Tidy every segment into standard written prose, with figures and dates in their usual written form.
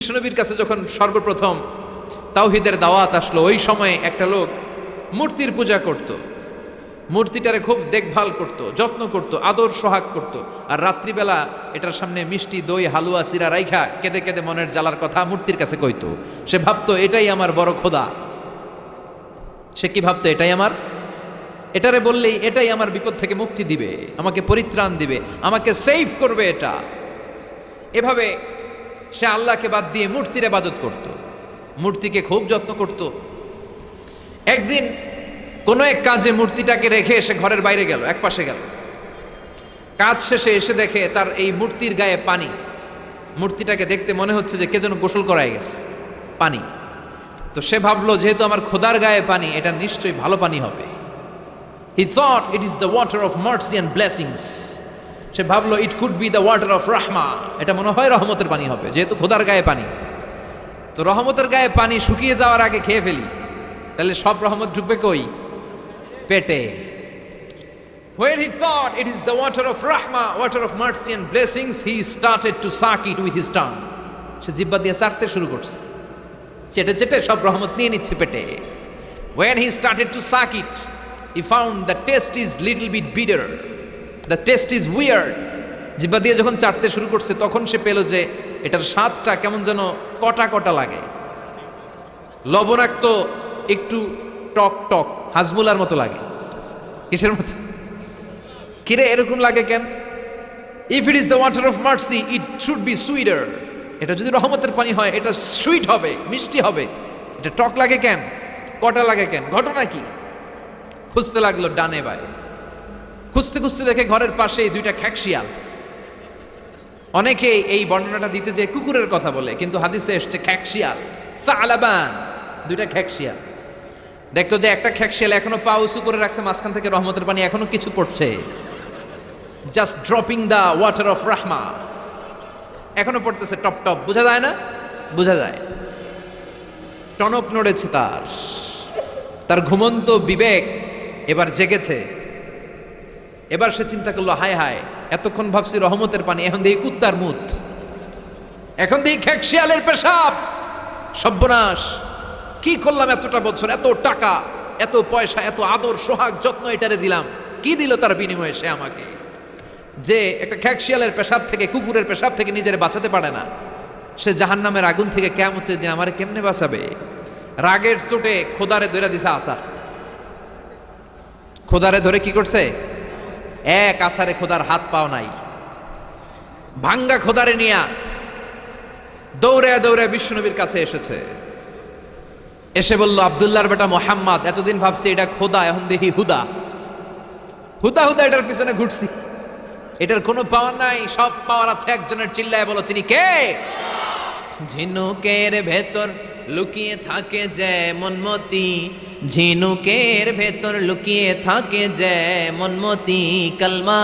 বিশ্বনবীর কাছে যখন সর্বপ্রথম তাওহীদের দাওয়াত আসলো, ওই সময় একটা লোক মূর্তির পূজা করত, মূর্তিটারে খুব দেখভাল করত, যত্ন করত, আদর সোহাগ করত, আর রাত্রিবেলা এটার সামনে মিষ্টি দই হালুয়া সিরা রাইখা কেঁদে কেঁদে মনের জ্বালার কথা মূর্তির কাছে কইতো। সে ভাবতো এটাই আমার বড় খোদা। সে কি ভাবতো? এটারে বললেই এটাই আমার বিপদ থেকে মুক্তি দিবে, আমাকে পরিত্রাণ দিবে, আমাকে সেভ করবে এটা। এভাবে সে আল্লাহকে বাদ দিয়ে মূর্তির ইবাদত করত, মূর্তিকে খুব যত্ন করত। একদিন কোনো এক কাজে মূর্তিটাকে রেখে এসে ঘরের বাইরে গেল, এক পাশে গেল। কাজ শেষে এসে দেখে তার এই মূর্তির গায়ে পানি। মূর্তিটাকে দেখতে মনে হচ্ছে যে কে যেন গোসল করায় গেছে, পানি। তো সে ভাবলো যেহেতু আমার খোদার গায়ে পানি, এটা নিশ্চয়ই ভালো পানি হবে। He thought it is the water of mercy and blessings. সে ভাবলো it could be the water of rahma. এটা মনে হয় রহমতের পানি হবে, যেহেতু খোদার গায়ে পানি। তো রহমতের গায়ে পানি শুকিয়ে যাওয়ার আগে খেয়ে ফেলি, তাহলে সব রহমত ঢুকবে কই? পেটে। When he thought it is the water of rahma, water of mercy and blessings, he started to suck it with his tongue. সে জিহ্বা দিয়ে চাটতে শুরু করছে, চেটে চেটে সব রহমত নিয়ে নিচ্ছে পেটে। When he started to suck it, he found the taste is little bit bitter. The taste is weird. জিহ্বা দিয়ে যখন চাটতে শুরু করছে, তখন সে পেল যে এটার স্বাদটা কেমন যেন কটা কটা লাগে, লবণাক্ত, একটু টক টক, হাজমুলার মতো লাগে। কিসের মতো? কিরে এরকম লাগে কেন? If it is the water of mercy, it should be sweeter. এটা যদি রহমতের পানি হয়, এটা সুইট হবে, মিষ্টি হবে। এটা টক লাগে কেন, কটা লাগে কেন, ঘটনা কি? খুঁজতে লাগলো ডানে বায়ে, খুঁজতে খুঁজতে দেখে ঘরের পাশে দুইটা খ্যাকশিয়াল। অনেকে এই বর্ণনাটা দিতে যে কুকুরের কথা বলে, কিন্তু হাদিসে এসছে খ্যাকশিয়াল, সালাবান, দুইটা খ্যাকশিয়াল। দেখতো যে একটা খ্যাকশিয়াল এখনো পা উঁচু করে রাখছে, মাঝখান থেকে রহমতের পানি এখনো কিছু পড়ছে, just dropping the water of rahma, এখনো পড়তেছে টপ টপ। বোঝা যায় না? বোঝা যায়। টনক নড়েছে তার ঘুমন্ত বিবেক এবার জেগেছে। এবার সে চিন্তা করলো, হায় হায়, এতক্ষণ ভাবছি রহমতের পানি, এখন দেখি কুত্তার মুত, এখন দেখি খ্যাকশিয়ালের পেশাব। সর্বনাশ, কি করলাম এতটা বছর, এত টাকা, এত পয়সা, এত আদর সোহাগ যত্ন এটারে দিলাম, কি দিল তার বিনিময়ে সে আমাকে? যে একটা খ্যাকশিয়ালের পেশাব থেকে, কুকুরের পেশাব থেকে নিজের বাঁচাতে পারে না, সে জাহান্নামের আগুন থেকে কিয়ামতের দিন আমারে কেমনে বাঁচাবে? রাগের চোটে খোদারে ধরে দিছে আসার। খোদারে ধরে কি করছে? এক আসারে খোদার হাত পাও নাই, ভাঙ্গা খোদারে নিয়া দৌড়ে দৌড়ে বিশ্বনবীর কাছে এসেছে। এসে বলল, আব্দুল্লাহর বেটা মোহাম্মদ, এতদিন ভাবছি এটা খোদা, এখন দেখি হুদা। হুদা হুদা এটার পিছনে ঘুরছি, এটার কোনো পাওয়ার নাই, সব পাওয়ার আছে একজনের। চিল্লায় বলো, তিনি কে? ঝিনুকের ভেতর লুকিয়ে থাকে যেমন মতি, ঝিনুকের ভেতর লুকিয়ে থাকে যেমন মতি, কালমা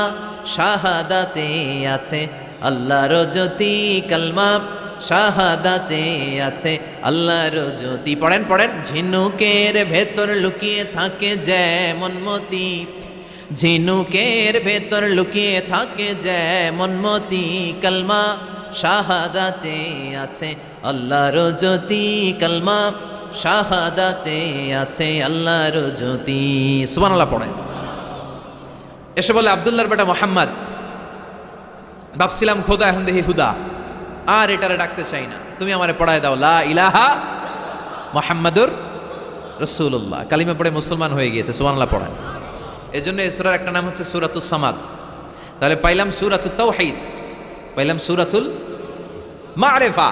শাহাদাতে আছে আল্লাহর জ্যোতি, কালমা শাহাদাতে আছে আল্লাহর জ্যোতি। পড়েন পড়েন। ঝিনুকের ভেতর লুকিয়ে থাকে যেমন মতি, ঝিনুকের ভেতর লুকিয়ে থাকে যেমন মতি, কালমা শাহাদাতে আছে আল্লাহর জ্যোতি, কালমা শাহাদাতে আছে আল্লাহর জ্যোতি। সুবহানাল্লাহ পড়েন। এসে বলে, আব্দুল্লাহর বেটা মোহাম্মদ, ভাবছিলাম খোদা, এখন দেখি হুদা, আর এটারে ডাকতে চাই না, তুমি আমারে পড়ায় দাও লা ইলাহা মুহাম্মাদুর রাসূলুল্লাহ। কালিমা পড়ে মুসলমান হয়ে গিয়েছে। সুবহানাল্লাহ পড়েন। এই জন্য এই সূরার একটা নাম হচ্ছে সূরাতুস সামাদ। তাহলে পাইলাম সূরাতুত তাওহীদ, পাইলাম সূরাতুল মারিফা,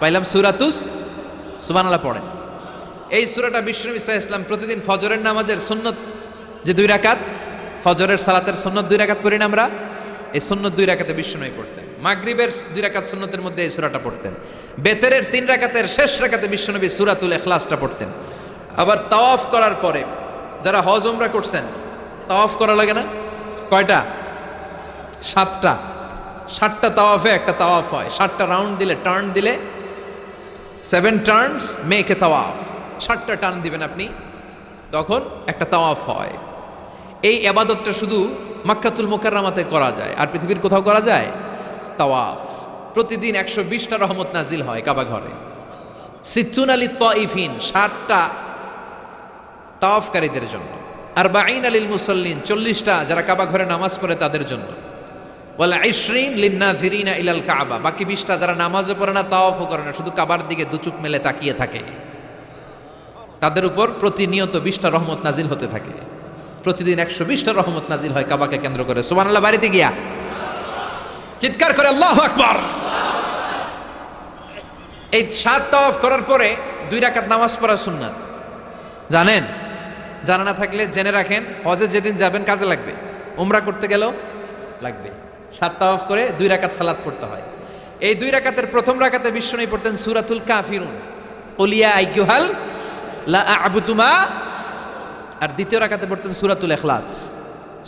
পাইলাম সূরাতুস। সুবহানাল্লাহ পড়েন। এই সূরাটা বিশ্বনবী সাল্লাল্লাহু আলাইহি ওয়াসাল্লাম প্রতিদিন ফজরের নামাজের সুন্নত যে 2 রাকাত, ফজরের সালাতের সুন্নত 2 রাকাত পড়ি না আমরা, এই সুন্নত 2 রাকাতে বিশ্বনবী পড়তেন। মাগরিবের 2 রাকাত সুন্নতের মধ্যে এই সূরাটা পড়তেন। বেতেরের 3 রাকাতের শেষ রাকাতে বিশ্বনবী সূরাতুল ইখলাসটা পড়তেন। আবার তাওয়াফ করার পরে যারা হজ উমরা করছেন, তাওয়াফ করা লাগে না? কয়টা? 7টা। 7টা তাওয়াফে একটা তাওয়াফ হয়। 7টা রাউন্ড দিলে, টার্ন দিলে, 7 টার্নস মেক এ তাওয়াফ। 7টা টার্ন দিবেন আপনি, তখন একটা তাওয়াফ হয়। এই ইবাদতটা শুধু মক্কাতুল মুকাররমাতে করা যায়, আর পৃথিবীর কোথাও করা যায়? তাওয়াফ। প্রতিদিন 120টা রহমত নাজিল হয় কাবা ঘরে। সিত্তুন আলী তাইফিন, 60টা তাওয়াফকারীদের জন্য। আরবাঈন আলিল মুসাল্লিন, 40টা যারা কাবা ঘরে নামাজ পড়ে তাদের জন্য। ওয়াল 20 লিন্নাযিরিনা ইলাল কাবা, বাকি 20টা যারা নামাজও পড়ে না তাওয়াফও করে না, শুধু কাবার দিকে দুচুক মেলে তাকিয়ে থাকে, তাদের উপর প্রতিনিয়ত 20টা রহমত নাজিল হতে থাকে। প্রতিদিন 120টা রহমত নাজিল হয় কাবাকে কেন্দ্র করে। সুবহানাল্লাহ বাড়িতে গিয়া চিৎকার করে আল্লাহু আকবার। এই 7 তাওয়াফ করার পরে 2 রাকাত নামাজ পড়া সুন্নাত, জানেন? জানা না থাকলে জেনে রাখেন, হজে যেদিন যাবেন কাজে লাগবে, উমরা করতে গেলেও লাগবে। 7 তাওয়াফ করে 2 রাকাত সালাত পড়তে হয়। এই 2 রাকাতের প্রথম রাকাতে বিশ্বনবী পড়তেন সূরাতুল কাফিরুন, কুল ইয়া আইয়ুহাল লা আ'বুদু মা, আর দ্বিতীয় রাকাতে পড়তেন সূরাতুল ইখলাস।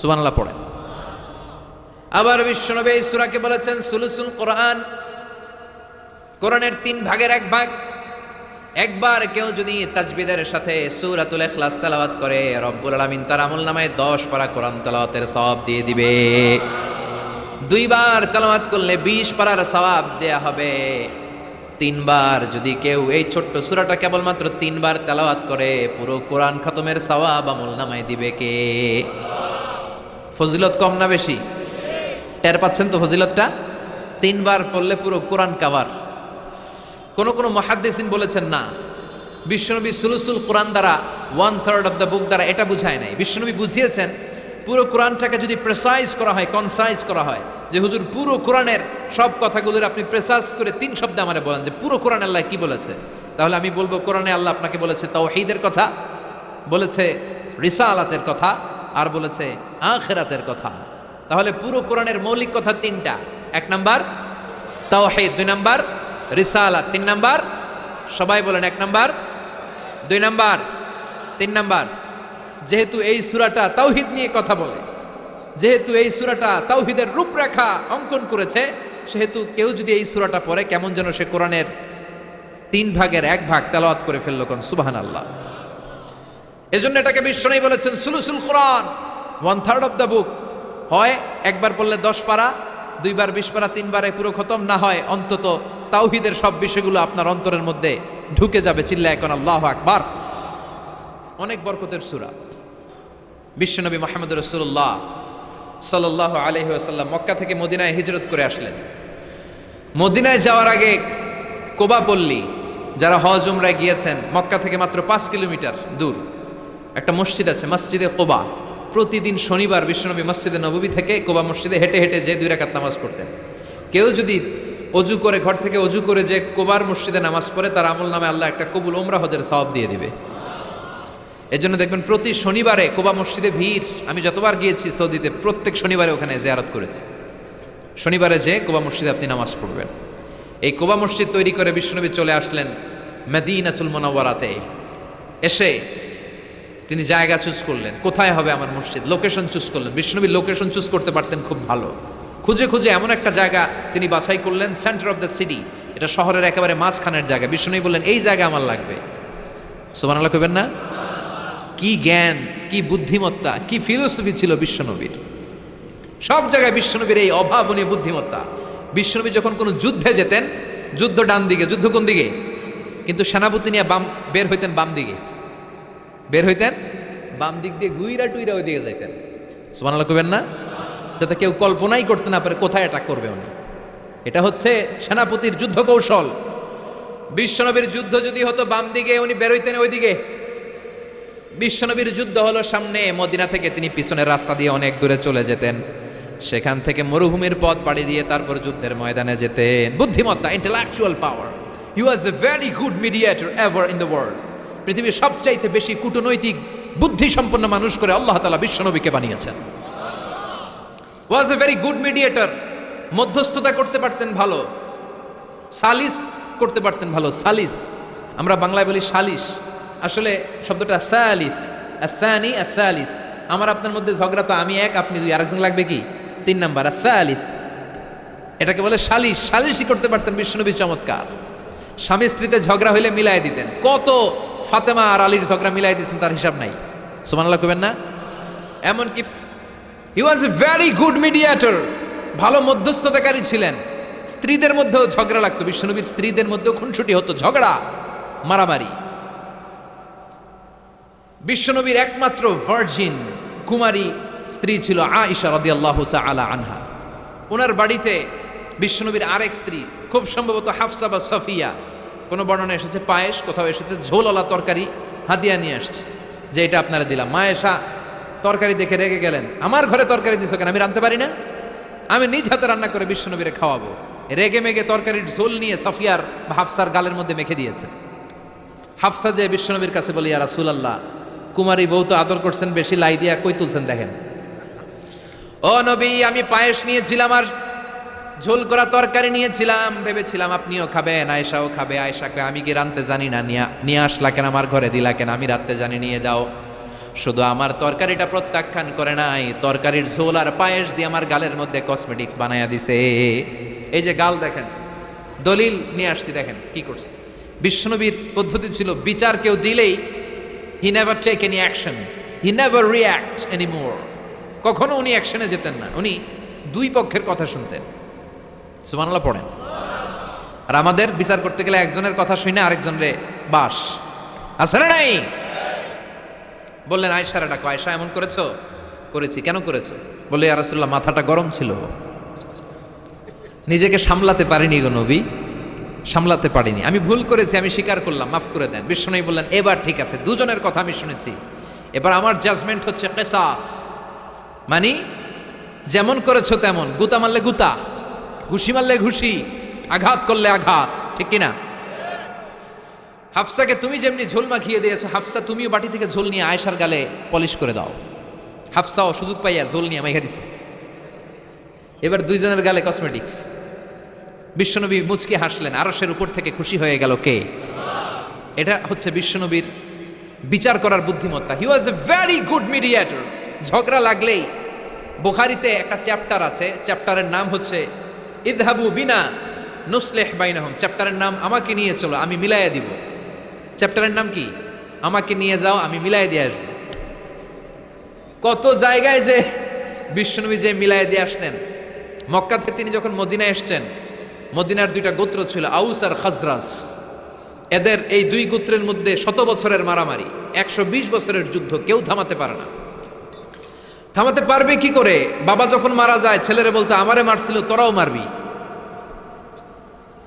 সুবহানাল্লাহ পড়েন। আবার বিশ্বনবী এই সূরাকে বলেছেন সুলুসুল কোরআন, কোরআনের 3 ভাগের 1 ভাগ। একবার কেউ যদি তাজবিদের সাথে সূরাতুল ইখলাস তেলাওয়াত করে, রব্বুল আলামিন তার আমলনামায় 10 পারা কোরআন তেলাওয়াতের সওয়াব দিয়ে দিবে। 2 বার তেলাওয়াত করলে 20 পারার সওয়াব দেয়া হবে। 3 বার যদি কেউ এই ছোট্ট সূরাটা কেবলমাত্র 3 বার তেলাওয়াত করে, পুরো কোরআন খতমের সওয়াব আমলনামায় দিবে কে? ফজিলত কম না বেশি? টের পাচ্ছেন তো ফজিলতটা? 3 বার পড়লে পুরো কোরআন কাভার। কোন মুহাদ্দিসিন বলেছেন না, বিশ্বনবী সুলুসুল কোরআন দ্বারা 1/3 অফ দ্য বুক দ্বারা এটা বুঝায় নাই। বিশ্বনবী বুঝিয়েছেন পুরো কোরআনটাকে যদি প্রেসাইজ করা হয়, কনসাইজ করা হয়, যে হুজুর পুরো কোরআনের সব কথাগুলোর আপনি প্রেসাইজ করে 3 শব্দে আমারে বলেন যে পুরো কোরআন আল্লাহ কি বলেছে, তাহলে আমি বলবো কোরআনে আল্লাহ আপনাকে বলেছে তাওহীদের কথা, বলেছে রিসালাতের কথা, আর বলেছে আখিরাতের কথা। তাহলে পুরো কোরআনের মৌলিক কথা 3টা। 1 নাম্বার তাওহীদ, 2 নাম্বার রিসালাত, 3 নাম্বার সবাই বলেন 1 নাম্বার, 2 নাম্বার, 3 নাম্বার। যেহেতু এই সূরাটা তাওহীদ নিয়ে কথা বলে, যেহেতু এই সূরাটা তাওহীদের রূপরেখা অঙ্কন করেছে, সেহেতু কেউ যদি এই সূরাটা পড়ে কেমন যেন সে কোরআনের 3 ভাগের 1 ভাগ তেলাওয়াত করে ফেলল। কোন সুবহানাল্লাহ। এজন্য এটাকে বিশ্বনবী বলেছেন সুলুসুল কোরআন, 1/3 অফ দ্য বুক। হয় একবার পড়লে 10 পারা, 2 বার 20 পারা, 3 বারে পুরো খতম, না হয় অন্তত তাওহীদের সব বিষয়গুলো আপনার অন্তরের মধ্যে ঢুকে যাবে। চিল্লায় কোন আল্লাহু আকবার। অনেক বরকতের সূরা। বিশ্বনবী মুহাম্মদ রাসূলুল্লাহ সাল্লাল্লাহু আলাইহি ওয়াসাল্লাম মক্কা থেকে মদিনায় হিজরত করে আসলেন। মদিনায় যাওয়ার আগে কোবা পল্লী, যারা হজ উমরায় গিয়েছেন, মক্কা থেকে মাত্র 5 কিলোমিটার দূর একটা মসজিদ আছে, মসজিদে কোবা। প্রতিদিন শনিবার বিশ্বনবী মসজিদে নববী থেকে কোবা মসজিদে হেঁটে হেঁটে যে 2 রাকাত নামাজ পড়তেন। কেউ যদি অজু করে, ঘর থেকে অজু করে যে কোবার মসজিদে নামাজ পড়ে, তার আমল নামে আল্লাহ একটা কবুল উমরা হজের সওয়াব দিয়ে দিবে। এজন্য দেখবেন প্রতি শনিবারে কোবা মসজিদে ভিড়। আমি যতবার গিয়েছি সৌদিতে, প্রত্যেক শনিবারে ওখানে জিয়ারত করেছি। শনিবারে যে কোবা মসজিদে আপনি নামাজ পড়বেন। এই কোবা মসজিদ তৈরি করে বিশ্বনবী চলে আসলেন মদিনাতুল মুনাওয়ারাতে। এসে তিনি জায়গা চুজ করলেন, কোথায় হবে আমার মসজিদ, লোকেশন চুজ করলেন। বিশ্বনবী লোকেশন চুজ করতে পারতেন খুব ভালো। খুঁজে খুঁজে এমন একটা জায়গা তিনি বাছাই করলেন, সেন্টার অফ দ্য সিটি, এটা শহরের একেবারে মাঝখানের জায়গা। বিশ্বনবী বললেন এই জায়গা আমার লাগবে। সুবহানাল্লাহ কইবেন না? কি জ্ঞান, কি বুদ্ধিমত্তা, কি ফিলোসফি ছিল বিশ্বনবীর। সব জায়গায় বিশ্বনবীর এই অভাবনীয় বুদ্ধিমত্তা। বিশ্বনবী যখন কোনো যুদ্ধে যেতেন, যুদ্ধ ডান দিকে, যুদ্ধ কোন দিকে, কিন্তু সেনাপতি নিয়ে বের হইতেন বাম দিকে, বের হইতেন বাম দিক দিয়ে, গুইরা টুইরা ওই দিকে যাইতেন। সুবহানাল্লাহ কইবেন না? যাতে কেউ কল্পনাই করতে না পারে কোথায় অ্যাটাক করবে উনি। এটা হচ্ছে সেনাপতির যুদ্ধ কৌশল। বিশ্বনবীর যুদ্ধ যদি হতো বাম দিকে, উনি বের হইতেন ওই দিকে। বিশ্বনবীর যুদ্ধ হলো সামনে, মদিনা থেকে তিনি পিছনের রাস্তা দিয়ে অনেক দূরে চলে যেতেন। সেখান থেকে মরুভূমির পথ পাড়ি দিয়ে তারপর যুদ্ধের ময়দানে যেতেন। বুদ্ধিমত্তা, intellectual power. He was a very good mediator ever in the world. পৃথিবীর সবচাইতে বেশি কূটনৈতিক বুদ্ধি সম্পন্ন মানুষ করে আল্লাহ তাআলা বিশ্বনবীকে বানিয়েছেন। ওয়াজ এ ভেরি গুড মিডিয়েটর। মধ্যস্থতা করতে পারতেন ভালো, সালিস করতে পারতেন ভালো। সালিস আমরা বাংলায় বলি সালিশ, আসলে শব্দটা সালিস, আসানি আসালিস। আমার আপনার মধ্যে ঝগড়া, তো আমি 1 আপনি 2, আরেকজন লাগবে কি 3 নাম্বার, আসালিস। এটাকে বলে সালিশ। সালিশই করতে পারতেন বিশ্বনবী। চমৎকার। স্বামী স্ত্রীতে ঝগড়া হইলে মিলাই দিতেন। কত ফাতেমা আর আলীর ঝগড়া মিলাই দিয়েছেন তার হিসাব নাই। সুবহানাল্লাহ কইবেন না? এমনকি হি ওয়াজ এ ভেরি গুড মিডিয়েটর, ভালো মধ্যস্থতাকারী ছিলেন। স্ত্রীদের মধ্যেও ঝগড়া লাগতো, বিশ্বনবীর স্ত্রীদের মধ্যেও খুনসুটি হতো, ঝগড়া মারামারি। বিশ্বনবীর একমাত্র ভার্জিন কুমারী স্ত্রী ছিল আয়েশা রাদিয়াল্লাহু তাআলা আনহা। ওনার বাড়িতে বিশ্বনবীর আরেক স্ত্রী, খুব সম্ভবত হাফসা বা সফিয়া, কোনো বর্ণনা এসেছে পায়েস, কোথাও এসেছে ঝোলওয়ালা তরকারি হাদিয়া নিয়ে আসছে, যে এটা আপনারা দিলাম। মা আয়েশা তরকারি দেখে রেগে গেলেন, আমার ঘরে তরকারি দিছো কেন, আমি রাঁধতে পারি না? আমি নিজ হাতে রান্না করে বিশ্বনবীরে খাওয়াবো। রেগে মেগে তরকারির ঝোল নিয়ে সফিয়ার বা হাফসার গালের মধ্যে মেখে দিয়েছে। হাফসা যে বিশ্বনবীর কাছে বলি, ইয়া রাসূলুল্লাহ, কুমারী বউ তো আদর করছেন বেশি, লাই দিয়া কই তুলছেন দেখেন। ও নবী, আমি পায়েস নিয়েছিলাম আর ঝোল করা তরকারি নিয়েছিলাম, ভেবেছিলাম আপনিও খাবেন, আয়েশাও খাবে। আয়েশাকে আমি কি রাঁধতে জানি না, নিয়ে আসলা কেন, আমার ঘরে দিলা কেন, আমি রাঁধতে জানি, নিয়ে যাও। শুধু আমার তরকারিটা প্রত্যাখ্যান করে নাই, তরকারির ঝোল আর পায়েস দিয়ে আমার গালের মধ্যে কসমেটিক্স বানায়া দিছে। এই যে গাল দেখেন, দলিল নিয়ে আসছি, দেখেন কি করছে। বিশ্বনবীর পদ্ধতি ছিল, বিচার কেউ দিলেই he never take any action, he never react anymore. কখনো উনি অ্যাকশনে যেতেন না, উনি দুই পক্ষের কথা শুনতেন। সুবহানাল্লাহ পড়েন। আর আমাদের বিচার করতে গেলে একজনের কথা শুনে আরেকজনরে বাস আছে না নাই? বললেন আয়েশারে ডাকো, আয়েশা এমন করেছো? করেছি। কেন করেছো? বলে ইয়া রাসূলুল্লাহ, মাথাটা গরম ছিল, নিজেকে সামলাতে পারিনি গো নবী, সামলাতে পারিনি, আমি ভুল করেছি, আমি স্বীকার করলাম, মাফ করে দেন। বিশ্বনবী বললেন, এবার ঠিক আছে, দুজনের কথা আমি শুনেছি, এবার আমার জাজমেন্ট হচ্ছে কিসাস, মানে যেমন করেছো তেমন, গুতা মারলে গুতা, ঘুষি মারলে ঘুষি, আঘাত করলে আঘাত, ঠিক কিনা? হাফসাকে তুমি যেমনি ঝোল মাখিয়ে দিয়েছো, হাফসা তুমিও বাটি থেকে ঝোল নিয়ে আয়েশার গালে পলিশ করে দাও। হাফসাও সুযোগ পাইয়া ঝোল নিয়ে মাইখা দিছে। এবার দুইজনের গালে কসমেটিক্স। বিশ্বনবী মুচকি হাসলেন, আরশের উপর থেকে খুশি হয়ে গেল কে? এটা হচ্ছে বিশ্বনবীর বিচার করার বুদ্ধিমত্তা। হি ওয়াজ এ ভেরি গুড মিডিয়েটর। ঝগড়া লাগলেই, বুখারীতে একটা চ্যাপ্টার আছে, চ্যাপ্টারের নাম হচ্ছে ইযহাবু বিনা নুসলিহ বাইনাহুম। চ্যাপ্টারের নাম আমাকে নিয়ে চলো, আমি মিলাইয়া দিব। চ্যাপ্টারের নাম কি? আমাকে নিয়ে যাও, আমি মিলাইয়া দিয়ে আসবো। কত জায়গায় যে বিশ্বনবী যে মিলাইয়া দিয়ে আসতেন। মক্কা থেকে তিনি যখন মদিনায় এসছেন, মদিনার দুইটা গোত্র ছিল, আউস আর খাজরাজ। এদের এই দুই গোত্রের মধ্যে 100 বছরের মারামারি, 120 বছরের যুদ্ধ, কেউ থামাতে পারে না। থামাতে পারবে কি করে? বাবা যখন মারা যায়, ছেলেরা বলতো আমারে মারছিল, তোরাও মারবি।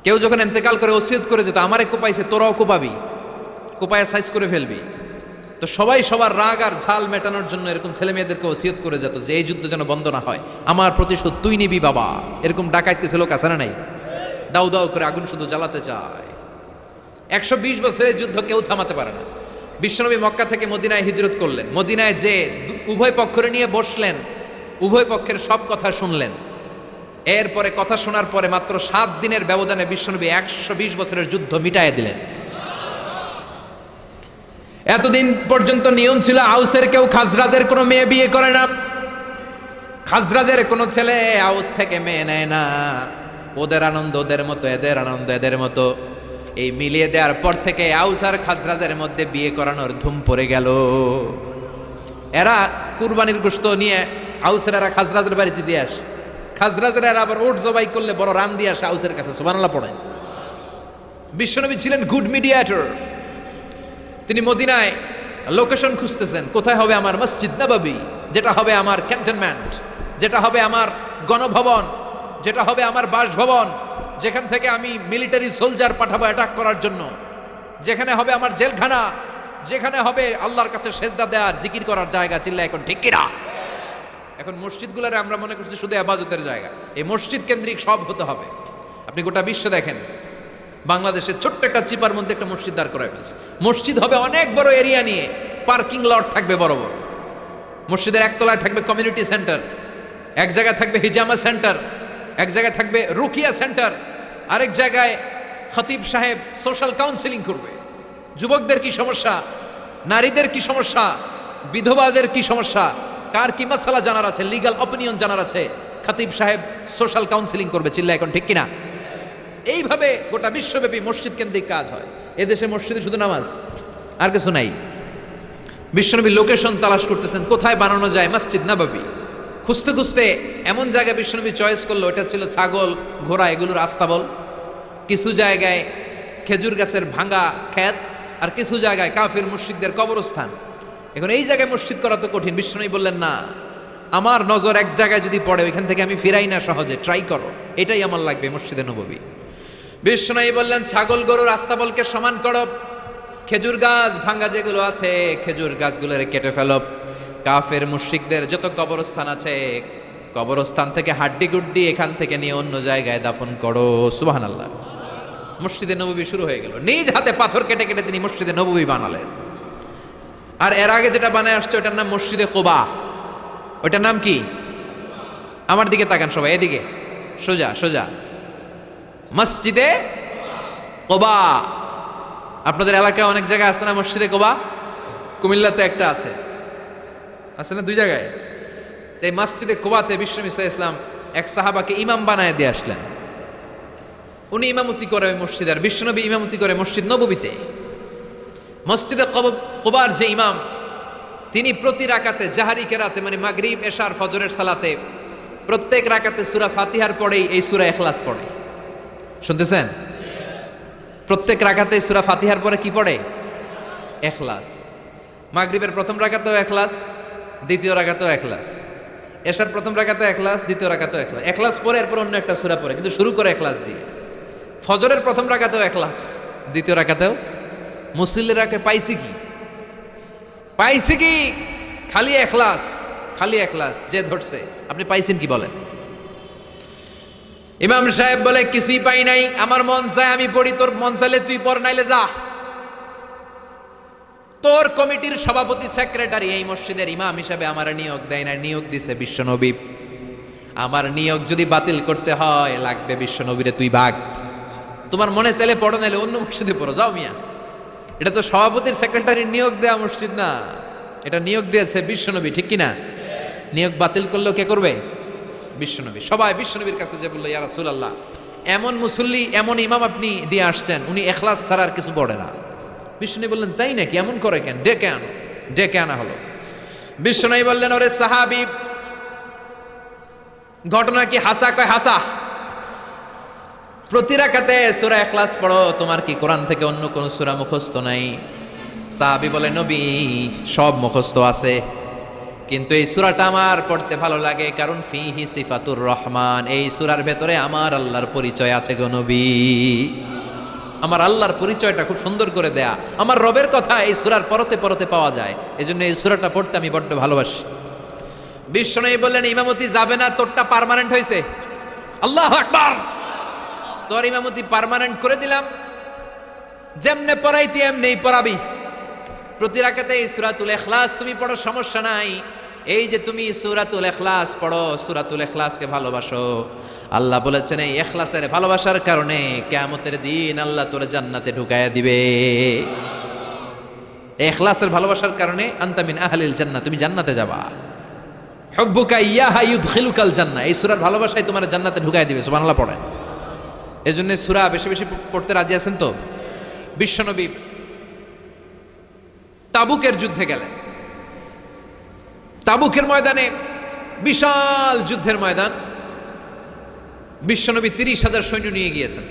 কেউ যখন ইন্তেকাল করে ওসিয়ত করে যেত, আমারে কোপাইছে, তোরাও কোপাবি, কোপায়া সাইজ করে ফেলবি। তো সবাই সবার রাগ আর ঝাল মেটানোর জন্য এরকম ছেলে মেয়েদেরকে ওসিয়ত করে যেত যে এই যুদ্ধ যেন বন্ধ না হয়, আমার প্রতিশোধ তুই নিবি বাবা। এরকম ডাকাইতেছে লোক আছে না নাই? দাউ দাউ করে আগুন শুধু জ্বালাতে চায়। 120 বছরের যুদ্ধ কেউ থামাতে পারে না। বিশ্বনবী মক্কা থেকে মদিনায় হিজরত করলেন। মদিনায় যে উভয় পক্ষরে নিয়ে বসলেন, উভয় পক্ষের সব কথা শুনলেন। এরপরে কথা শোনার পরে মাত্র 7 দিনের ব্যবধানে বিশ্বনবী 120 বছরের যুদ্ধ মিটাইয়া দিলেন। এতদিন পর্যন্ত নিয়ম ছিল, আউসের কেউ খাজরাজের কোনো মেয়ে বিয়ে করে না, খাজরাজের কোনো ছেলে আউস থেকে মেয়ে নেয় না। ওদের আনন্দ ওদের মতো, এদের আনন্দ এদের মতো। এই মিলিয়ে দেওয়ার পর থেকে আউস আর খাজরাজের মধ্যে বিয়ে করানোর ধুম পড়ে গেল। এরা কুরবানির গোশত নিয়ে আউসের এরা খাজরাজের বাড়িতে দিয়ে আসে, খাজরাজের এরা আবার ওট জবাই করলে বড় রান দিয়ে আসে আউসের কাছে। সুবহানাল্লাহ পড়েন। বিশ্বনবী ছিলেন গুড মিডিয়েটর। তিনি মদিনায় লোকেশন খুঁজতেছেন, কোথায় হবে আমার মসজিদ নববী, যেটা হবে আমার ক্যান্টনমেন্ট, যেটা হবে আমার গণভবন, যেটা হবে আমার বাসভবন, যেখান থেকে আমি মিলিটারি সোলজার পাঠাবো অ্যাটাক করার জন্য, যেখানে হবে আমার জেলখানা, যেখানে হবে আল্লাহর কাছে সেজদা দেওয়ার জিকির করার জায়গা। চিল্লা এখন ঠিক কিনা? এখন মসজিদগুলোরে আমরা মনে করছি শুধু ইবাদতের জায়গা। এই মসজিদ কেন্দ্রিক সব হতে হবে। আপনি গোটা বিশ্ব দেখেন, বাংলাদেশের ছোট্ট একটা চিপার মধ্যে একটা মসজিদ দাঁড় করায় ফেলছে। মসজিদ হবে অনেক বড় এরিয়া নিয়ে, পার্কিং লট থাকবে বড় বড়। মসজিদের একতলায় থাকবে কমিউনিটি সেন্টার, এক জায়গায় থাকবে হিজামা সেন্টার, এক জায়গায় থাকবে রুকিয়া সেন্টার, আরেক জায়গায় খতিব সাহেব সোশ্যাল কাউন্সিলিং করবে। যুবকদের কি সমস্যা, নারীদের কি সমস্যা, বিধবাদের কি সমস্যা, কার কি মাসালা জানার আছে, লিগ্যাল অপিনিয়ন জানার আছে, খতিব সাহেব সোশ্যাল কাউন্সিলিং করবে। চিল্লা এখন ঠিক কিনা? এইভাবে গোটা বিশ্বব্যাপী মসজিদ কেন্দ্রিক কাজ হয়। এদেশে মসজিদে শুধু নামাজ, আর কিছু নাই। বিশ্বনবী লোকেশন তালাশ করতেছেন, কোথায় বানানো যায় মসজিদ নববী। খুঁজতে খুঁজতে এমন জায়গায় বিশ্বনবী চয়েস করলো, এটা ছিল ছাগল ঘোড়া এগুলোর আস্তাবল, কিছু জায়গায় খেজুর গাছের ভাঙা ক্ষেত, আর কিছু জায়গায় কাফির মুশরিকদের কবরস্থান। এখন এই জায়গায় মসজিদ করা তো কঠিন। বিশ্বনবী বললেন, না, আমার নজর এক জায়গায় যদি পড়ে ওইখান থেকে আমি ফিরাই না সহজে, ট্রাই করো, এটাই আমার লাগবে মসজিদে নববী। বিশ্বনবী বললেন, ছাগল গরুর আস্তাবলকে সমান করো, খেজুর গাছ ভাঙা যেগুলো আছে খেজুর গাছগুলোর কেটে ফেলো, কাফের মুশরিকদের যত কবরস্থান আছে কবরস্থান থেকে হাড্ডি গুড্ডি এখান থেকে নিয়ে অন্য জায়গায় দাফন করো। সুবহানাল্লাহ। মসজিদে নববী শুরু হয়ে গেল। নিজ হাতে পাথর কেটে কেটে তিনি মসজিদে নববী বানালেন। আর এর আগে যেটা বানায় আসছে ওটার নাম মসজিদে কুবা। ওটার নাম কি? আমার দিকে তাকান সবাই, এদিকে সোজা সোজা। মসজিদে কুবা। আপনাদের এলাকায় অনেক জায়গায় আছে না মসজিদে কুবা? কুমিল্লাতে একটা আছে, আছে না? 2 জায়গায়। এই মসজিদে কুবাতে বিশ্বনবী সাল্লাল্লাহু আলাইহি ওয়াসাল্লাম এক সাহাবাকে ইমাম বানায় দিয়ে আসলেন। উনি ইমামতি করে ওই মসজিদে, আর বিশ্বনবী ইমামতি করে মসজিদ নববীতে। মসজিদে কুবার যে ইমাম, তিনি প্রতি রাকাতে জাহারি কেরাতে মানে মাগরিব এশার ফজরের সালাতে প্রত্যেক রাকাতে সূরা ফাতিহার পরেই এই সূরা ইখলাস পড়ে। শুনতেছেন? প্রত্যেক রাকাতে সূরা ফাতিহার পরে কি পড়ে? ইখলাস। মাগরিবের প্রথম রাকাতেও ইখলাস, দ্বিতীয় রাকাতেও ইখলাস, এশার প্রথম রাকাতে ইখলাস, দ্বিতীয় রাকাতেও ইখলাস। ইখলাস পরে এরপর অন্য একটা সূরা পড়ে, কিন্তু শুরু করে ইখলাস দিয়ে। ফজরের প্রথম রাকাতেও ইখলাস, দ্বিতীয় রাকাতেও। মুসল্লিরাকে পাইছি কি? পাইছি কি? খালি ইখলাস, খালি ইখলাস যে ধরছে। আপনি পাইছেন কি বলেন? ইমাম সাহেব বলে, কিছুই পাই নাই, আমার মন চায় আমি পড়ি, তোর মন চাইলে তুই পড়, নাইলে যা। তোর কমিটির সভাপতি সেক্রেটারি এই মসজিদের ইমাম হিসেবে আমার নিয়োগ দেয় না, নিয়োগ দিছে বিশ্বনবী। আমার নিয়োগ যদি বাতিল করতে হয় লাগবে বিশ্বনবীরে তুই ভাগ। তোমার মনে চাইলে পড়ো, নাইলে অন্য মসজিদে পড়ো, যাও মিয়া। এটা তো সভাপতির সেক্রেটারির নিয়োগ দেয়া মসজিদ না, এটা নিয়োগ দিয়েছে বিশ্বনবী, ঠিক কিনা? নিয়োগ বাতিল করলেও কে করবে? বিশ্বনবী। সবাই বিশ্বনবীর কাছে যে বললো, ইয়া রাসূলুল্লাহ, এমন মুসল্লি এমন ইমাম আপনি দিয়ে আসছেন, উনি ইখলাস ছাড়া আর কিছু পড়ে না। বিশ্বনবী বললেন, তাই নাকি? এমন করে কেন? ডেকে আনো। ডেকে আনা হলো। বিশ্বনবী বললেন, ওরে সাহাবী, ঘটনা কি হাসা? কয় হাসা। প্রতি রাকাতে সূরা ইখলাস পড়ো, তোমার কি কোরআন থেকে অন্য কোন সূরা মুখস্থ নাই? সাহাবী বলে, নবী, সব মুখস্থ আছে, কিন্তু এই সূরাটা আমার পড়তে ভালো লাগে, কারণ ফিহি সিফাতুর রহমান, এই সূরার ভেতরে আমার আল্লাহর পরিচয় আছে গো নবী। আমার আল্লাহর পরিচয়টা খুব সুন্দর করে দেয়া, আমার রবের কথা এই সূরার পরতে পরতে পাওয়া যায়, এজন্য এই সূরাটা পড়তে আমি বড্ড ভালোবাসি। বিশ্বনবী বললেন, ইমামতি যাবে না, তোরটা পার্মানেন্ট হয়েছে। আল্লাহু আকবার। তোর ইমামতি পার্মানেন্ট করে দিলাম, যেমনে পড়াইতি এমনেই পড়াবি। প্রতি রাকাতে এই সূরাতুল ইখলাস তুমি পড়ো, সমস্যা নাই। এই যে তুমি সূরাতুল ইখলাস পড়ো, সূরাতুল ইখলাসকে ভালোবাসো, আল্লাহ বলেছেন এই ইখলাসের ভালোবাসার কারণে কিয়ামতের দিন আল্লাহ তোরে জান্নাতে ঢুকায়া দিবে। এই ইখলাসের ভালোবাসার কারণে আনতা মিন আহলিল জান্নাহ, তুমি জান্নাতে যাবা। হুব্বুকা ইয়াহা ইউদখিলুকাল জান্নাহ, এই সূরার ভালোবাসাই তোমার জান্নাতে ঢুকায়া দিবে। সুবহানাল্লাহ পড়েন। এজন্য সূরা বেশি বেশি পড়তে রাজি আছেন তো? বিশ্বনবী তাবুকের যুদ্ধে গেলেন। তাবুকের ময়দানে বিশাল যুদ্ধের ময়দান, বিশ্বনবী 30,000 সৈন্য নিয়ে গিয়েছেন,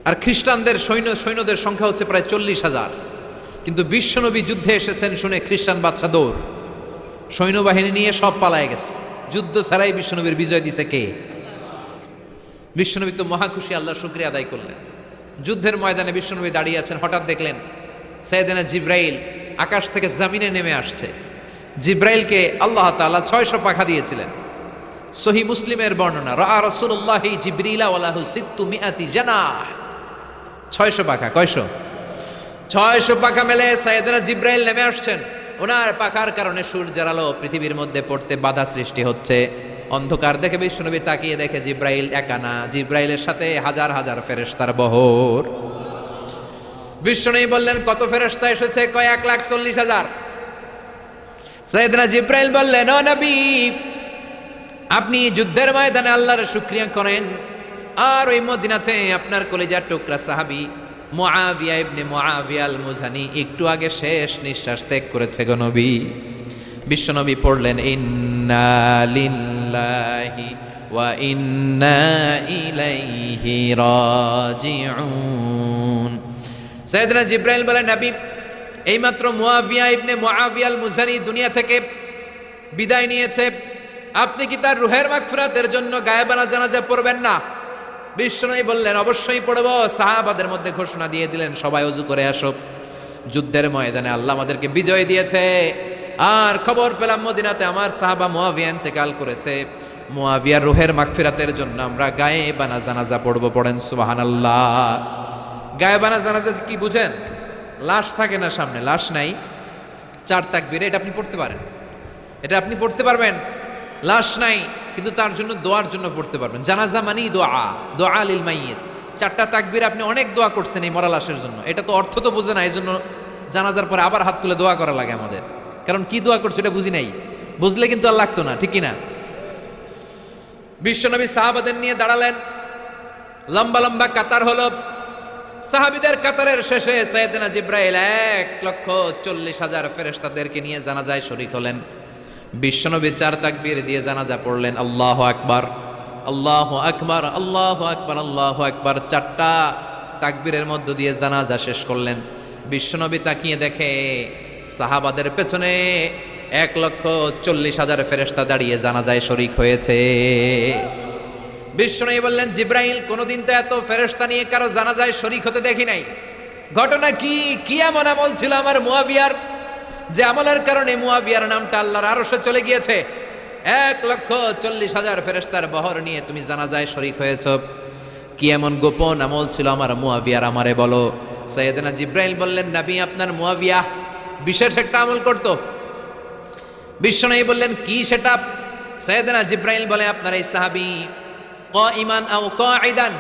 আর খ্রিস্টানদের সৈন্যদের সংখ্যা হচ্ছে প্রায় 40,000। কিন্তু বিশ্বনবী যুদ্ধে এসেছেন শুনে খ্রিস্টান বাদশা দৌড়, সৈন্যবাহিনী নিয়ে সব পালায় গেছে। যুদ্ধ ছাড়াই বিশ্বনবীর বিজয় দিছে কে? বিশ্বনবী তো মহা খুশি, আল্লাহর শুকরিয়া আদায় করলেন। যুদ্ধের ময়দানে বিশ্বনবী দাঁড়িয়ে আছেন, হঠাৎ দেখলেন সাইয়েদনা জিব্রাইল আকাশ থেকে জমিনে নেমে আসছে। জিব্রাইলকে আল্লাহ তাআলা 600 পাখা দিয়েছিলেন। সহিহ মুসলিমের বর্ণনা, রাআ রাসূলুল্লাহি জিবরিলা ওয়া লাহু 600 জানাহ। 600 পাখা। কয়শো? 600 পাখা মেলে সাইয়েদনা জিব্রাইল নেমে আসছেন। ওনার পাখার কারণে সূর্যের আলো পৃথিবীর মধ্যে পড়তে বাধা সৃষ্টি হচ্ছে। অন্ধকার দেখে বিশ্বনবী তাকিয়ে দেখে জিব্রাইল একা না, জিব্রাইলের সাথে হাজার হাজার ফেরেশতার বহর। বিশ্বনবী বললেন, কত ফেরেশতা এসেছে? কয় 1,40,000। সাইয়েদনা জিব্রাইল বললেন, ও নবী, আপনি যুদ্ধের ময়দানে আল্লাহর শুকরিয়া করেন, আর ওই মদিনাতে আপনার কলিজার টুকরা সাহাবী মুআবিয়া ইবনে মুআবিয়া আল মুজানি একটু আগে শেষ নিঃশ্বাস ত্যাগ করেছে গো নবী। বিশ্বনবী পড়লেন, ইন্না লিল্লাহি ওয়া ইন্না ইলাইহি রাজিউন। সাইয়েদনা জিবরাইল বলেন, নবী এইমাত্র মুআবিয়া ইবনে মুআবিয়া আল মুজানি দুনিয়া থেকে বিদায় নিয়েছে, আপনি কি তার রুহের মাগফিরাতের জন্য গায়েবানা জানাজা পড়বেন না? বিশ্বনবী বললেন, অবশ্যই পড়ব। সাহাবাদের মধ্যে ঘোষণা দিয়ে দিলেন, সবাই ওযু করে আসো। যুদ্ধের ময়দানে আল্লাহ আমাদেরকে বিজয় দিয়েছে, আর খবর পেলাম মদিনাতে আমার সাহাবা মুআবিয়া ইন্তেকাল করেছে। মুআবিয়ার রুহের মাগফিরাতের জন্য আমরা গায়েবানা জানাজা পড়ব। পড়েন সুবহানাল্লাহ। গায়েবানা জানাজা কি বুঝেন? লাশ থাকে না সামনে, লাশ নাই, 4 তাকবীরে এটা আপনি পড়তে পারেন, এটা আপনি পড়তে পারবেন। লাশ নাই কিন্তু তার জন্য দোয়ার জন্য পড়তে পারবেন। জানাজা মানেই দোয়া, দোয়া লিল মাইয়িত। 4টা তাকবীর আপনি অনেক দোয়া করছেন এই মরা লাশের জন্য, এটা তো অর্থ তো বোঝে না, এই জন্য জানাজার পরে আবার হাত তুলে দোয়া করা লাগে আমাদের, কারণ কি দোয়া করছে এটা বুঝি নাই। বুঝলে কিন্তু আর লাগতো না, ঠিক কিনা? বিশ্বনবী সাহাবাদের নিয়ে দাঁড়ালেন, লম্বা লম্বা কাতার হলো। সাহাবীদের কাতারের শেষে সাইয়েদনা জিবরাইল 1,40,000 ফেরেশতাদেরকে নিয়ে জানাজায় শরীক হলেন। বিশ্বনবী 4 তাকবীর দিয়ে জানাজা পড়লেন, আল্লাহু আকবার, আল্লাহু আকবার, আল্লাহু আকবার, আল্লাহু আকবার। 4টা তাকবীরের মধ্য দিয়ে জানাজা শেষ করলেন। বিশ্বনবী তাকিয়ে দেখে সাহাবাদের পেছনে 1,40,000 ফেরেশতা দাঁড়িয়ে জানাজায় শরীক হয়েছে। বিশ্বনবী বললেন, জিবরাইল, কোনদিন তো এত ফেরেশতা নিয়ে কারো জানাজায় শরীক হতে দেখি নাই। ঘটনা কি? কি এমন আমল ছিল আমার মুআবিয়ার, যে আমলের কারণে মুআবিয়ার নামটা আল্লাহর আরশে চলে গিয়েছে? 1,40,000 ফেরেশতার বহর নিয়ে তুমি জানাজায় শরীক হয়েছ, কি এমন গোপন আমল ছিল আমার মুআবিয়ার, আমারে বলো। সাইয়েদনা জিবরাইল বললেন, নবী, আপনার মুআবিয়া বিশেষ একটা আমল করত। বিশ্বনবী বললেন, কি সেটা? সাইয়েদনা জিবরাইল বলে, আপনার এই সাহাবী কাইমান আও কাঈদান,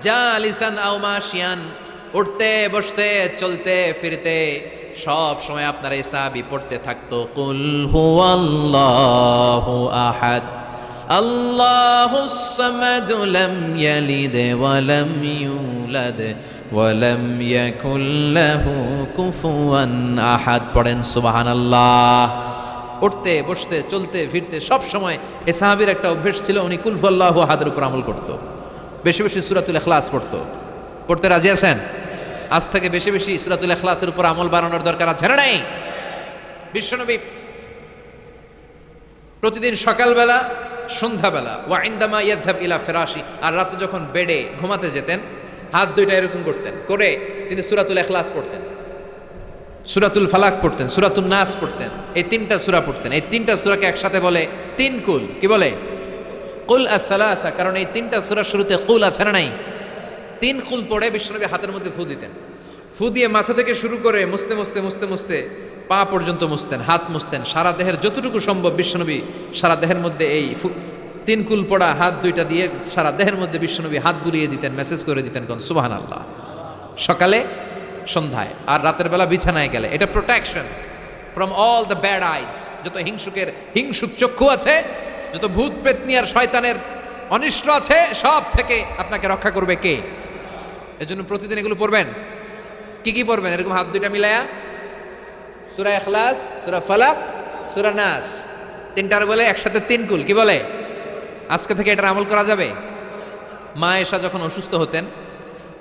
জালিসান আও মাশিয়ান, উঠতে বসতে চলতে ফিরতে সব সময় আপনার এই সাহাবী পড়তে থাকতো, কুল হুয়াল্লাহু আহাদ, আল্লাহুস সামাদ, লাম ইয়ালিদ ওয়া লাম ইউলাদ ওয়া লাম ইয়াকুল লাহু কুফুয়ান আহাদ। পড়েন সুবহানাল্লাহ। উঠতে বসতে চলতে ফিরতে সব সময় এই সাহাবীর একটা অভ্যাস ছিল, উনি কুল হুয়াল্লাহু আহাদের উপর আমল করত। বেশি বেশি সূরাতুল ইখলাস পড়তো। পড়তে রাজি আছেন? আজ থেকে বেশি বেশি সূরাতুল ইখলাসের উপর আমল বাড়ানোর দরকার আছে না নাই? বিশ্বনবী প্রতিদিন সকালবেলা, সন্ধ্যাবেলা, ওয়া ইনদামা ইয়াযহাব ইলা ফিরাশি, আর রাতে যখন বেডে ঘুমাতে যেতেন, হাত দুইটা এরকম করতেন, করে তিনি সূরাতুল ইখলাস পড়তেন, সূরাতুল ফালাক পড়তেন, সূরাতুন নাস পড়তেন। এই 3টা সূরা পড়তেন। এই 3টা সূরাকে একসাথে বলে 3 কুল। কি বলে? কুল আস-সালাসা, কারণ এই 3টা সূরার শুরুতে কুল আছে না নাই? 3 কুল পড়ে বিশ্বনবী হাতের মধ্যে ফু দিতেন। ফু দিয়ে মাথা থেকে শুরু করে মুছতে মুছতে মুছতে মুছতে পা পর্যন্ত মুছতেন, হাত মুছতেন, সারা দেহের যতটুকু সম্ভব বিশ্বনবী সারা দেহের মধ্যে এই 3 কুল পড়া হাত দুইটা দিয়ে সারা দেহের মধ্যে বিশ্বনবী হাত বুলিয়ে দিতেন, মেসেজ করে দিতেন, কোন সুবহানাল্লাহ। সকালে, সন্ধ্যায়, আর রাতের বেলা বিছানায় গেলে। এটা protection from all the bad আইস। যত হিংসুক চক্ষু আছে, যত ভূত পেতনি আর শয়তানের অনিষ্ট আছে, সব থেকে আপনাকে রক্ষা করবে কে? এজন্য প্রতিদিন এগুলো পড়বেন। কি কি পড়বেন? এরকম হাত দুইটা মিলায়া সূরা ইখলাস, সূরা ফালাক, সূরা নাস, 3টার বলে একসাথে 3 কুল। কি বলে? আজকে থেকে এটার আমল করা যাবে। মা আয়েশা যখন অসুস্থ হতেন,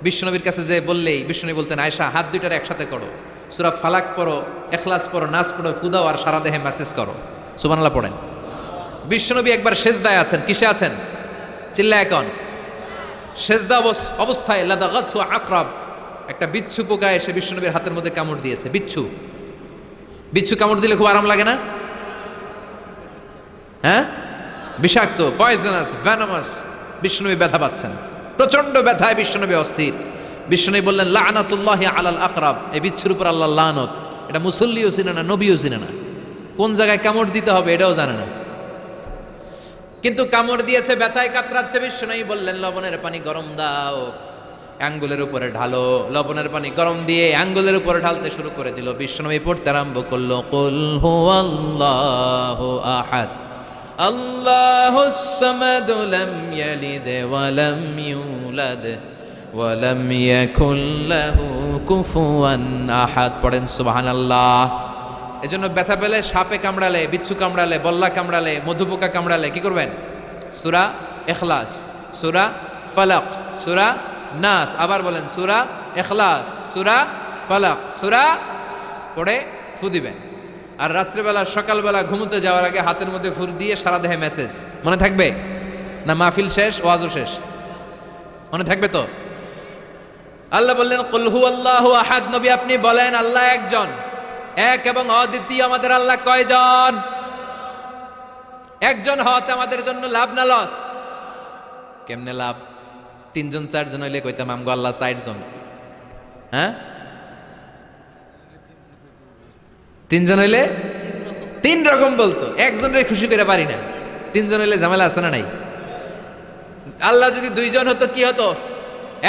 বিশ্বনবীর কাছে যে বললেই বিশ্বনবী বলতেন, আয়েশা, হাত দুইটার একসাথে করো, সূরা ফালাক পড়ো, ইখলাস পড়ো, নাস পড়ো, ফুদাও, আর সারা দেহে মেসেজ করো। সুবহানাল্লাহ পড়েন। বিশ্বনবী একবার সেজদায় আছেন। কিসে আছেন? চিল্লা এখন। সেজদা অবস্থায় লাদাগাতহু আকরাব, একটা বিচ্ছু পোকা এসে বিশ্বনবীর হাতের মধ্যে কামড় দিয়েছে। বিচ্ছু কামড় দিলে খুব আরাম লাগে না? হ্যাঁ, বিষাক্ত, পয়জনাস, ভেনামাস। বিশ্বনবী ব্যথা পাচ্ছেন, প্রচন্ড ব্যথায় বিশ্বনবী অস্থির। বিশ্বনবী বললেন, লাআনাতুল্লাহি আলাল আকরাব, এই বিচ্ছুর উপর আল্লাহর লানত। এটা মুসল্লিও চিনে না, নবীও চিনে না, কোন জায়গায় কামড় দিতে হবে এটাও জানে না, কিন্তু কামড় দিয়েছে, ব্যথায় কাতরাচ্ছে। বিশ্বনবী বললেন, লবণের পানি গরম দাও, আঙ্গুলের উপরে ঢালো। লবণের পানি গরম দিয়ে আঙ্গুলের উপরে ঢালতে শুরু করে দিল। বিশ্বনবী পড়তে আরম্ভ করলো, কুল হুয়াল্লাহু আহাদ, আল্লাহুস সামাদ, লাম ইয়ালিদ ওয়া লাম ইউলাদ ওয়া লাম ইয়াকুল লাহু কুফুয়ান আহাদ। পড়েন সুবহানাল্লাহ। এজন্য ব্যথা পেলে সাপে কামড়ালে, বিচ্ছু কামড়ালে, বল্লা কামড়ালে, মধুপোকা কামড়ালে কি করবেন? সূরা ইখলাস, সূরা ফালাক, সূরা নাস, আবার বলেন সূরা ইখলাস, সূরা ফালাক, সূরা পড়ে ফু দিবেন। আর রাত্রেবেলা সকালবেলা ঘুমোতে যাওয়ার আগে হাতের মধ্যে ফুল দিয়ে সারা দেহে মেসেজ। মনে থাকবে না? মাহফিল শেষ, ওয়াজও শেষ, মনে থাকবে তো? আল্লাহ বললেন কুল হুয়াল্লাহু আহাদ, নবী আপনি বলেন আল্লাহ একজন, এক এবং অদ্বিতীয়। আমাদের আল্লাহ কয়জন? একজন হওয়াতে আমাদের জন্য লাভ না লস? কেমনে লাভ? 3 জন 4 জন হইলে কইতাম আমগো আল্লাহ 60 জন। হ্যাঁ, 3 জন হইলে 3 রকম বলতো, একজনের খুশি করে পারি না। 3 জন হইলে ঝামেলা আছে না নাই? আল্লাহ যদি 2 জন হতো কি হতো?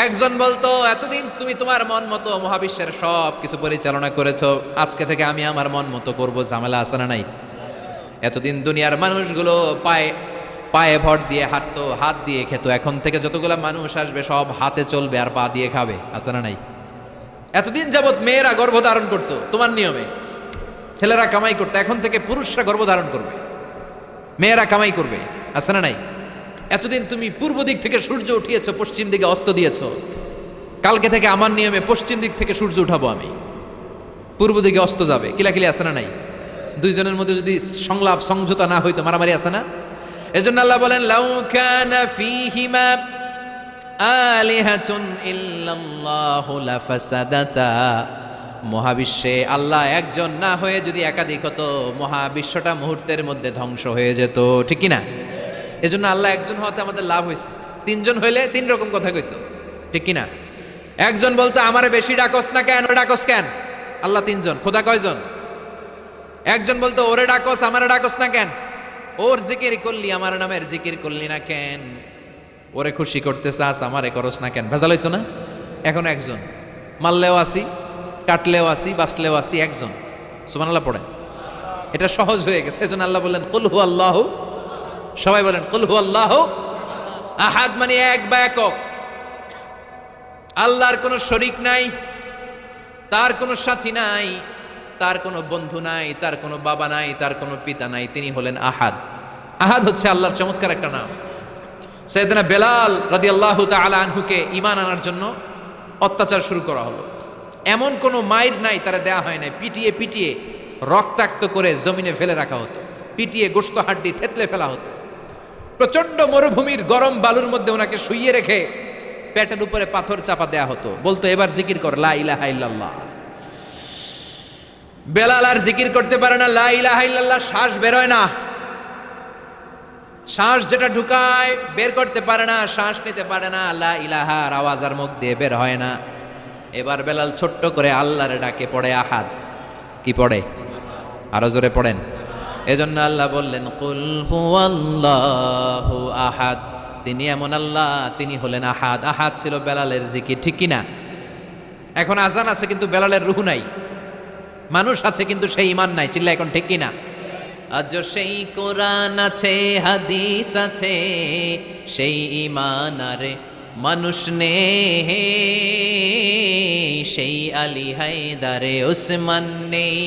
একজন বলতো এতদিন তুমি তোমার মন মতো মহাবিশ্বের সব কিছু পরিচালনা করেছো, আজকে থেকে আমি আমার মন মতো করবো। ঝামেলা আছে না নাই? এতদিন দুনিয়ার মানুষগুলো পায়ে পায়ে ভর দিয়ে হাঁটতো, হাত দিয়ে খেত, এখন থেকে যতগুলা মানুষ আসবে সব হাতে চলবে আর পা দিয়ে খাবে। আছে না নাই? এতদিন যাবত মেয়েরা গর্ভধারণ করতো তোমার নিয়মে, ছেলেরা কামাই করতো, এখন থেকে পুরুষরা গর্ভধারণ করবে, মেয়েরা কামাই করবে। আছে না নাই? এতদিন তুমি পূর্ব দিক থেকে সূর্য উঠিয়েছো, পশ্চিম দিকে অস্ত দিয়েছো, কালকে থেকে আমার নিয়মে পশ্চিম দিক থেকে সূর্য উঠাবো আমি, পূর্ব দিকে অস্ত যাবে। কিলাকিলি আছে না নাই? 2 জনের মধ্যে যদি সংলাপ সমঝোতা না হইতো মারামারি আছে না? এজন্য আল্লাহ বলেন লাউ কানা ফীহিমা আলিহাতুন ইল্লাল্লাহু লাফাসাদাতা, মহাবিশ্বে আল্লাহ একজন না হয়ে যদি একাধিক হতো, মহাবিশ্বটা মুহূর্তের মধ্যে ধ্বংস হয়ে যেত। ঠিক কি না? এজন্য আল্লাহ একজন হতে আমাদের লাভ হয়েছে। 3 জন হইলে 3 রকম কথা কইতো। ঠিক কি না? একজন বলতো আমারে বেশি ডাকস না কেন, ওরে ডাকস কেন? আল্লাহ 3 জন, খোদা কয়জন? একজন বলতো ওরে ডাকস, আমারে ডাকস না কেন? ওর জিকির করলি, আমার নামের জিকির করলি না কেন? ওরে খুশি করতে চাস, আমারে করস না কেন? ভেজাল হইতো না? এখন একজন, মারলেও আসি, কাটলেও আসি, বাঁচলেও আসি, একজন। সুবহানাল্লাহ পড়েন। এটা সহজ হয়ে গেছে। এজন্য আল্লাহ বললেন কুল হুয়াল্লাহু, সবাই বলেন কুল হুয়াল্লাহু আহাদ, মানে এক বা একক। আল্লাহর কোনো শরীক নাই, তার কোনো সাথী নাই, তার কোনো বন্ধু নাই, তার কোনো বাবা নাই, তার কোনো পিতা নাই, তিনি হলেন আহাদ। আহাদ হচ্ছে আল্লাহর চমৎকার একটা নাম। সাইয়েদনা বেলাল রাদিয়াল্লাহু তাআলা আনহুকে ঈমান আনার জন্য অত্যাচার শুরু করা হলো। এমন কোনো মাইর নাই তারা দেয়া হয় নাই, পিটিয়ে পিটিয়ে রক্তাক্ত করে জমিনে ফেলে রাখা হতো, পিটিয়ে গোশত হাড্ডি থেতলে ফেলা হতো। প্রচন্ড মরুভূমির গরম বালুর মধ্যে ওনাকে শুইয়ে রেখে পেটের উপরে পাথর চাপা দেয়া হতো। বলতো এবার জিকির কর লা ইলাহা ইল্লাল্লাহ। বেলাল আর জিকির করতে পারে না, লা ইলাহা ইল্লাল্লাহ শ্বাস বের হয় না, শ্বাস যেটা ঢুকায় বের করতে পারে না, শ্বাস নিতে পারে না, লা ইলাহার আওয়াজ আর মুখ দিয়ে বের হয় না। এবার বেলাল ছোট্ট করে আল্লাহর ডাকে পড়ে আহাদ। কি পড়ে? আরো জোরে পড়েন। এজন্য আল্লাহ বললেন কুল হুয়াল্লাহু আহাদ, তিনি এমন আল্লাহ, তিনি হলেন আহাদ। আহাদ ছিল বেলালের জিকির। ঠিক কিনা? এখন আজান আছে কিন্তু বেলালের রূহ নাই, মানুষ আছে কিন্তু সেই ঈমান নাই। চিল্লা এখন ঠিক কিনা? আজ সেই কোরআন আছে, হাদিস আছে, সেই ঈমান আরে মানুষ নে, সেই আলী হায়দারে ওসমান নেই।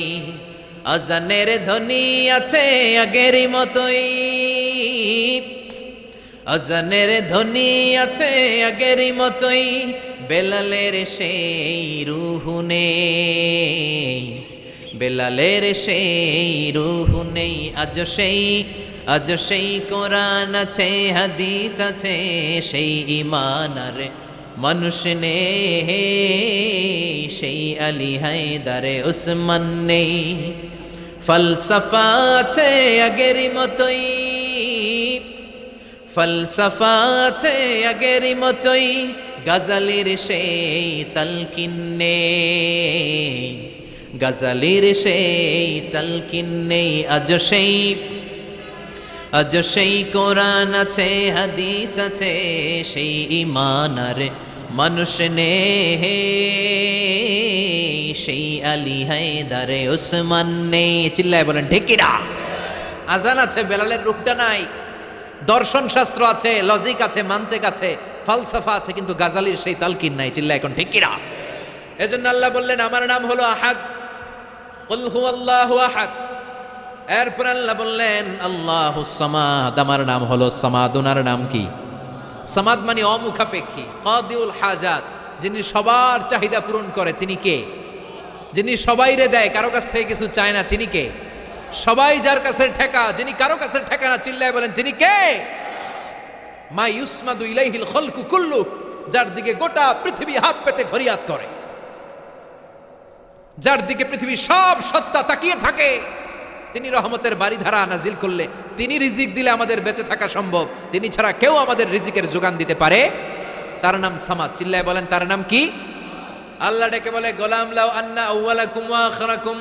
আজানের ধ্বনি আছে আগেরই মতোই, আজানের ধ্বনি আছে আগেরই মতোই, বেলালের সেই রূহ নেই, বেলালের সেই রূহ নেই। আজ সেই কোরআন আছে, হাদিস আছে, সেই ঈমান আর মানুষ নেই, সেই আলী হায়দারে ওসমান নেই। ফলসফা আছে আগেরই মতোই, ফলসফা আছে আগেরই মতোই, গাজালির সেই তালকিন নেই, গাজালির সেই তালকিন নেই। আজ সেই কোরআন আছে, হাদিস আছে, সেই ঈমান আর মানুষ নেই, সেই আলী হায়দারে ওসমান নেই। চিল্লায় বলেন ঠিক কিনা? আজান আছে, বেলালের রূপটা নাই। দর্শন শাস্ত্র আছে, লজিক আছে, মান্তিক আছে, ফালসাফা আছে, কিন্তু গাজালির সেই তালকিন নাই। চিল্লায় এখন ঠিক কিনা? এজন্য আল্লাহ বললেন আমার নাম হলো আহাদ। কুল হুয়াল্লাহু আহাদ। এরপর আল্লাহ বললেন আল্লাহুস সামাদ, আমার নাম হলো সামাদ। ওনার নাম কি? সামাদ মানে অমুখাপেক্ষী, কাদিউল হাজাত, যিনি সবার চাহিদা পূরণ করে। তিনি কে? যিনি সবাইরে দেয়, কারো কাছ থেকে কিছু চায় না। তিনি কে? সবাই যার কাছে ঠেকা, যিনি কারো কাছে ঠেকা না। চিল্লায় বলেন তিনি কে? মা ইউসমাদু ইলাইহিল খালকু কুল্লু, যার দিকে গোটা পৃথিবী হাত পেতে ফরিয়াদ করে, যার দিকে পৃথিবীর সব সত্তা তাকিয়ে থাকে। তিনি রহমতের বারিধারা নাজিল করলে, তিনি রিজিক দিলে আমাদের বেঁচে থাকা সম্ভব। তিনি ছাড়া কেউ আমাদের রিজিকের যোগান দিতে পারে। তার নাম সামাদ। চিল্লায় বলেন তার নাম কি? আল্লাহ ডেকে বলে গোলাম লাউ আন্না আউওয়ালাকুম ওয়া আখিরাকুম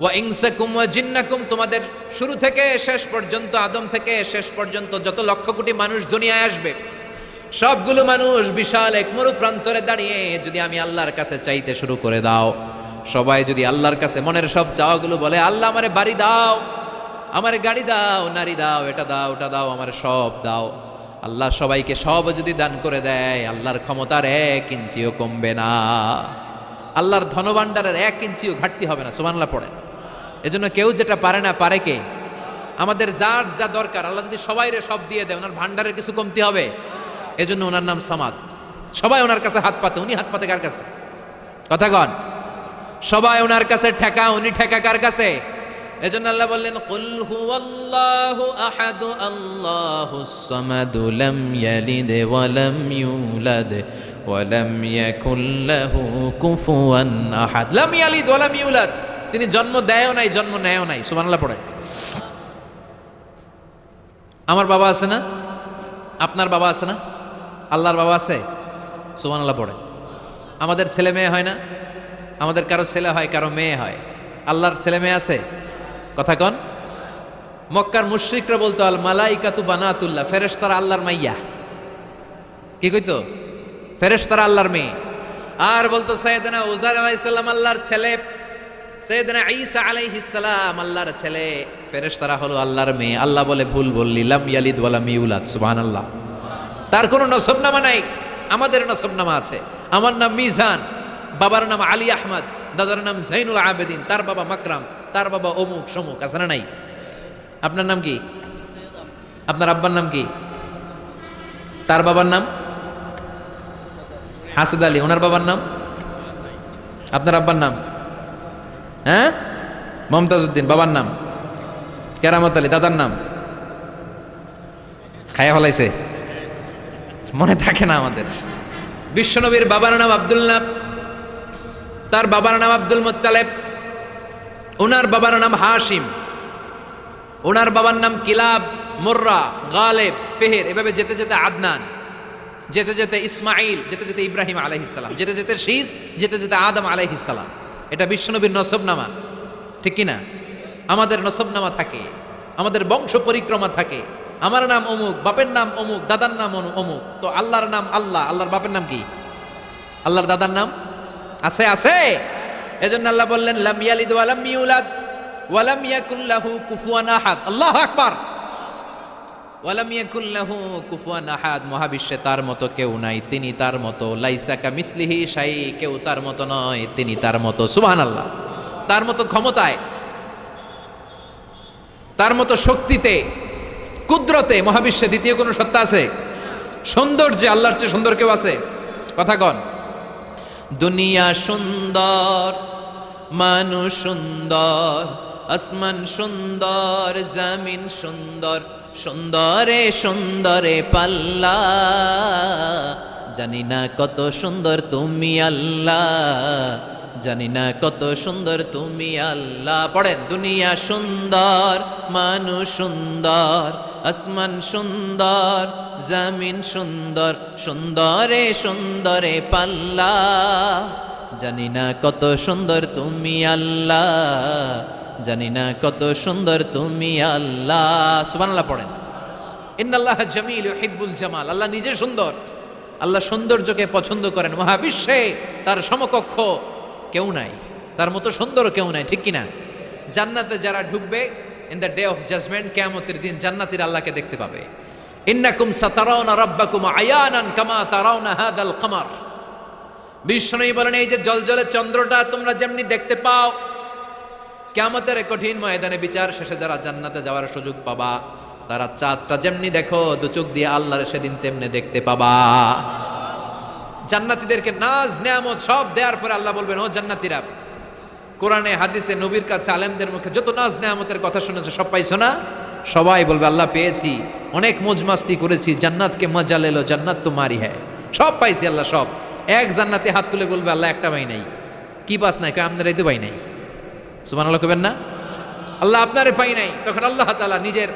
ওয়া ইনসাকুম ওয়া জিন্নাকুম, তোমাদের শুরু থেকে শেষ পর্যন্ত, আদম থেকে শেষ পর্যন্ত যত লক্ষ কোটি মানুষ দুনিয়ায় আসবে, সবগুলো মানুষ বিশাল এক মরু প্রান্তরে দাঁড়িয়ে যদি আমি আল্লাহর কাছে চাইতে শুরু করে দাও, সবাই যদি আল্লাহর কাছে মনের সব চাওয়াগুলো বলে, আল্লাহ আমারে বাড়ি দাও, আমারে গাড়ি দাও, নারী দাও, এটা দাও, ওটা দাও, আমারে সব দাও, আল্লাহ সবাইকে সব যদি দান করে দেয়, আল্লাহর ক্ষমতার 1 ইঞ্চিও কমবে না, আল্লাহর ধনভাণ্ডারের 1 ইঞ্চিও ঘাটতি হবে না। সুবহানাল্লাহ পড়েন। এজন্য কেউ যেটা পারে না, পারে কে? আমাদের যার যা দরকার আল্লাহ যদি সবাইরে সব দিয়ে দেয়, ওনার ভান্ডারের কিছু কমতি হবে? এজন্য ওনার নাম সামাদ। সবাই ওনার কাছে হাত পাতে। উনি হাত পাতে কার কাছে? কথা কন। সবাই ওনার কাছে ঠেকা, উনি ঠেকা কার কাছে? এজন্য আল্লাহ বললেন কুল হুয়াল্লাহু আহাদু আল্লাহুস সামাদু লাম ইয়ালিদ ওয়া লাম ইউলাদ ওয়া লাম ইয়াকুল লাহু কুফুয়ান আহাদ। লাম ইয়ালিদ ওয়া লাম ইউলাদ, তিনি জন্ম দেয়ও নাই, জন্ম নেয়ও নাই। সুবহানাল্লাহ পড়ে। আমার বাবা আছে না? আপনার বাবা আছে না? আল্লাহর বাবা আছে? সুবহানাল্লাহ পড়ে। আমাদের ছেলে মেয়ে হয় না? আমাদের কারো ছেলে হয়, কারো মেয়ে হয়। আল্লাহর ছেলে মেয়ে আছে? কথা কন। মক্কার মুশরিকরা বলতো আল মালাইকাতু বানাতুল্লাহ, ফেরেশতারা আল্লাহর মাইয়া। কি কইতো? ফেরেশতারা আল্লাহর মেয়ে। আর বলতো সাইয়েদনা উযাইর আলাইহিস সালাম আল্লাহর ছেলে, সাইয়েদনা ঈসা আলাইহিস সালাম আল্লাহর ছেলে, ফেরেশতারা হলো আল্লাহর মেয়ে। আল্লাহ বলে ভুল বললি, লাম ইয়ালিদ ওয়া লাম ইউলাদ। সুবহানাল্লাহ। তার কোনো নসবনামা নাই, আমাদের নসবনামা আছে। আমার নাম মিজান, বাবার নাম আলী আহমদ, দাদার নাম জাইনুল আবেদিন, তার বাবা মাকরাম, তার বাবা অমুক সমুক। আছে না নাই? আপনার নাম কি? আপনার আব্বার নাম কি? তার বাবার নাম হাসেদ আলী, ওনার বাবার নাম? আপনার আব্বার নাম? হ্যাঁ, মমতাজ উদ্দিন। বাবার নাম কেরামত আলী। দাদার নাম খায়া ফলাইছে, মনে থাকে না আমাদের। বিশ্বনবীর বাবার নাম আব্দুল্লাহ, তার বাবার নাম আব্দুল মুত্তালিব, ওনার বাবার নাম হাশিম, ওনার বাবার নাম কিলাব, মুররা, গালেব, ফেহের, এভাবে যেতে যেতে আদনান, যেতে যেতে ইসমাইল, যেতে যেতে ইব্রাহিম আলাইহিস সালাম, যেতে যেতে শীস, যেতে যেতে আদম আলাইহিস সালাম। এটা বিশ্বনবীর নসবনামা, ঠিক কি না? আমাদের নসবনামা থাকে, আমাদের বংশ পরিক্রমা থাকে। আমার নাম অমুক, বাপের নাম অমুক, দাদার নাম অমুক। তো আল্লাহর নাম আল্লাহ, আল্লাহর বাপের নাম কি? আল্লাহর দাদার নাম আছে? আছে। এজন্য আল্লাহ বললেন লাম ইয়ালিদ ওয়া লাম ইউলাদ ওয়া লাম ইয়াকুল লাহু কুফুয়ান আহাদ। আল্লাহু আকবার। ওয়া লাম ইয়াকুল লাহু কুফুয়ান আহাদ, মহাবিশ্বে তার মতো কেউ নাই, তিনি তার মতো। লাইসা কামিসলিহি শাই, কেউ তার মতো নয়, তিনি তার মতো। সুবহানাল্লাহ। তার মতো ক্ষমতায়, তার মতো শক্তিতে, কুদরতে মহাবিশ্বে দ্বিতীয় কোন সত্তা আছে? সৌন্দর্যে আল্লাহর চেয়ে সুন্দর কেউ আছে? কথা কন। দুনিয়া সুন্দর, মানুষ সুন্দর, আসমান সুন্দর, জমিন সুন্দর, সুন্দরে সুন্দরে পাল্লা, জানি না কত সুন্দর তুমি আল্লাহ, জানি না কত সুন্দর তুমি আল্লাহ। পড়েন। দুনিয়া সুন্দর, মানুষ সুন্দর, আসমান সুন্দর, জমিন সুন্দর, সুন্দরে সুন্দরে পাল্লা, জানি না কত সুন্দর তুমি আল্লাহ, জানি না কত সুন্দর তুমি আল্লাহ। সুবহানাল্লাহ পড়েন। ইন্নাল্লাহা জামিল ইউহিব্বুল জামাল, আল্লাহ নিজে সুন্দর, আল্লাহ সৌন্দর্যকে পছন্দ করেন। মহাবিশ্বে তার সমকক্ষ কেউ নাই, তার মতো সুন্দর কেউ নাই, ঠিক কিনা? জান্নাতে যারা ঢুকবে in the day of judgement, কিয়ামতের দিন জান্নাতীরা আল্লাহকে দেখতে পাবে। ইন্নাকুম সাতারাউনা রাব্বাকুম আয়ানান কামা তারাউনা হাদাল কমার। বিষ্ণু বলেন এই যে জলজলে চন্দ্রটা তোমরা যেমনি দেখতে পাও, কিয়ামতের কঠিন ময়দানে বিচার শেষে যারা জান্নাতে যাওয়ার সুযোগ পাবা, তারা চাঁদটা যেমনি দেখো দু চোখ দিয়ে আল্লাহর সেদিন তেমনি দেখতে পাবা। জান্নাতীদেরকে নাজ নেয়ামত সব দেওয়ার পরে আল্লাহ বলবেন, ও জান্নাতীরা, কোরআনে হাদিসে নবীর কাছে আলেমদের মুখে যত নাজ নেয়ামতের কথা শুনেছো সব পাইছো না? সবাই বলবে আল্লাহ পেয়েছি, অনেক মজমাস্তি করেছি, জান্নাতকে মজা লেলো, জান্নাত তো মারি হ্যায়, সব পাইছি আল্লাহ সব। এক জান্নাতে হাত তুলে বলবে আল্লাহ একটা পাই নাই। কি পাস নাই? আপনারাই তো পাই নাই। সুবহানাল্লাহ কইবেন না? আল্লাহ আপনারে পাই নাই। তখন আল্লাহ তাআলা নিজের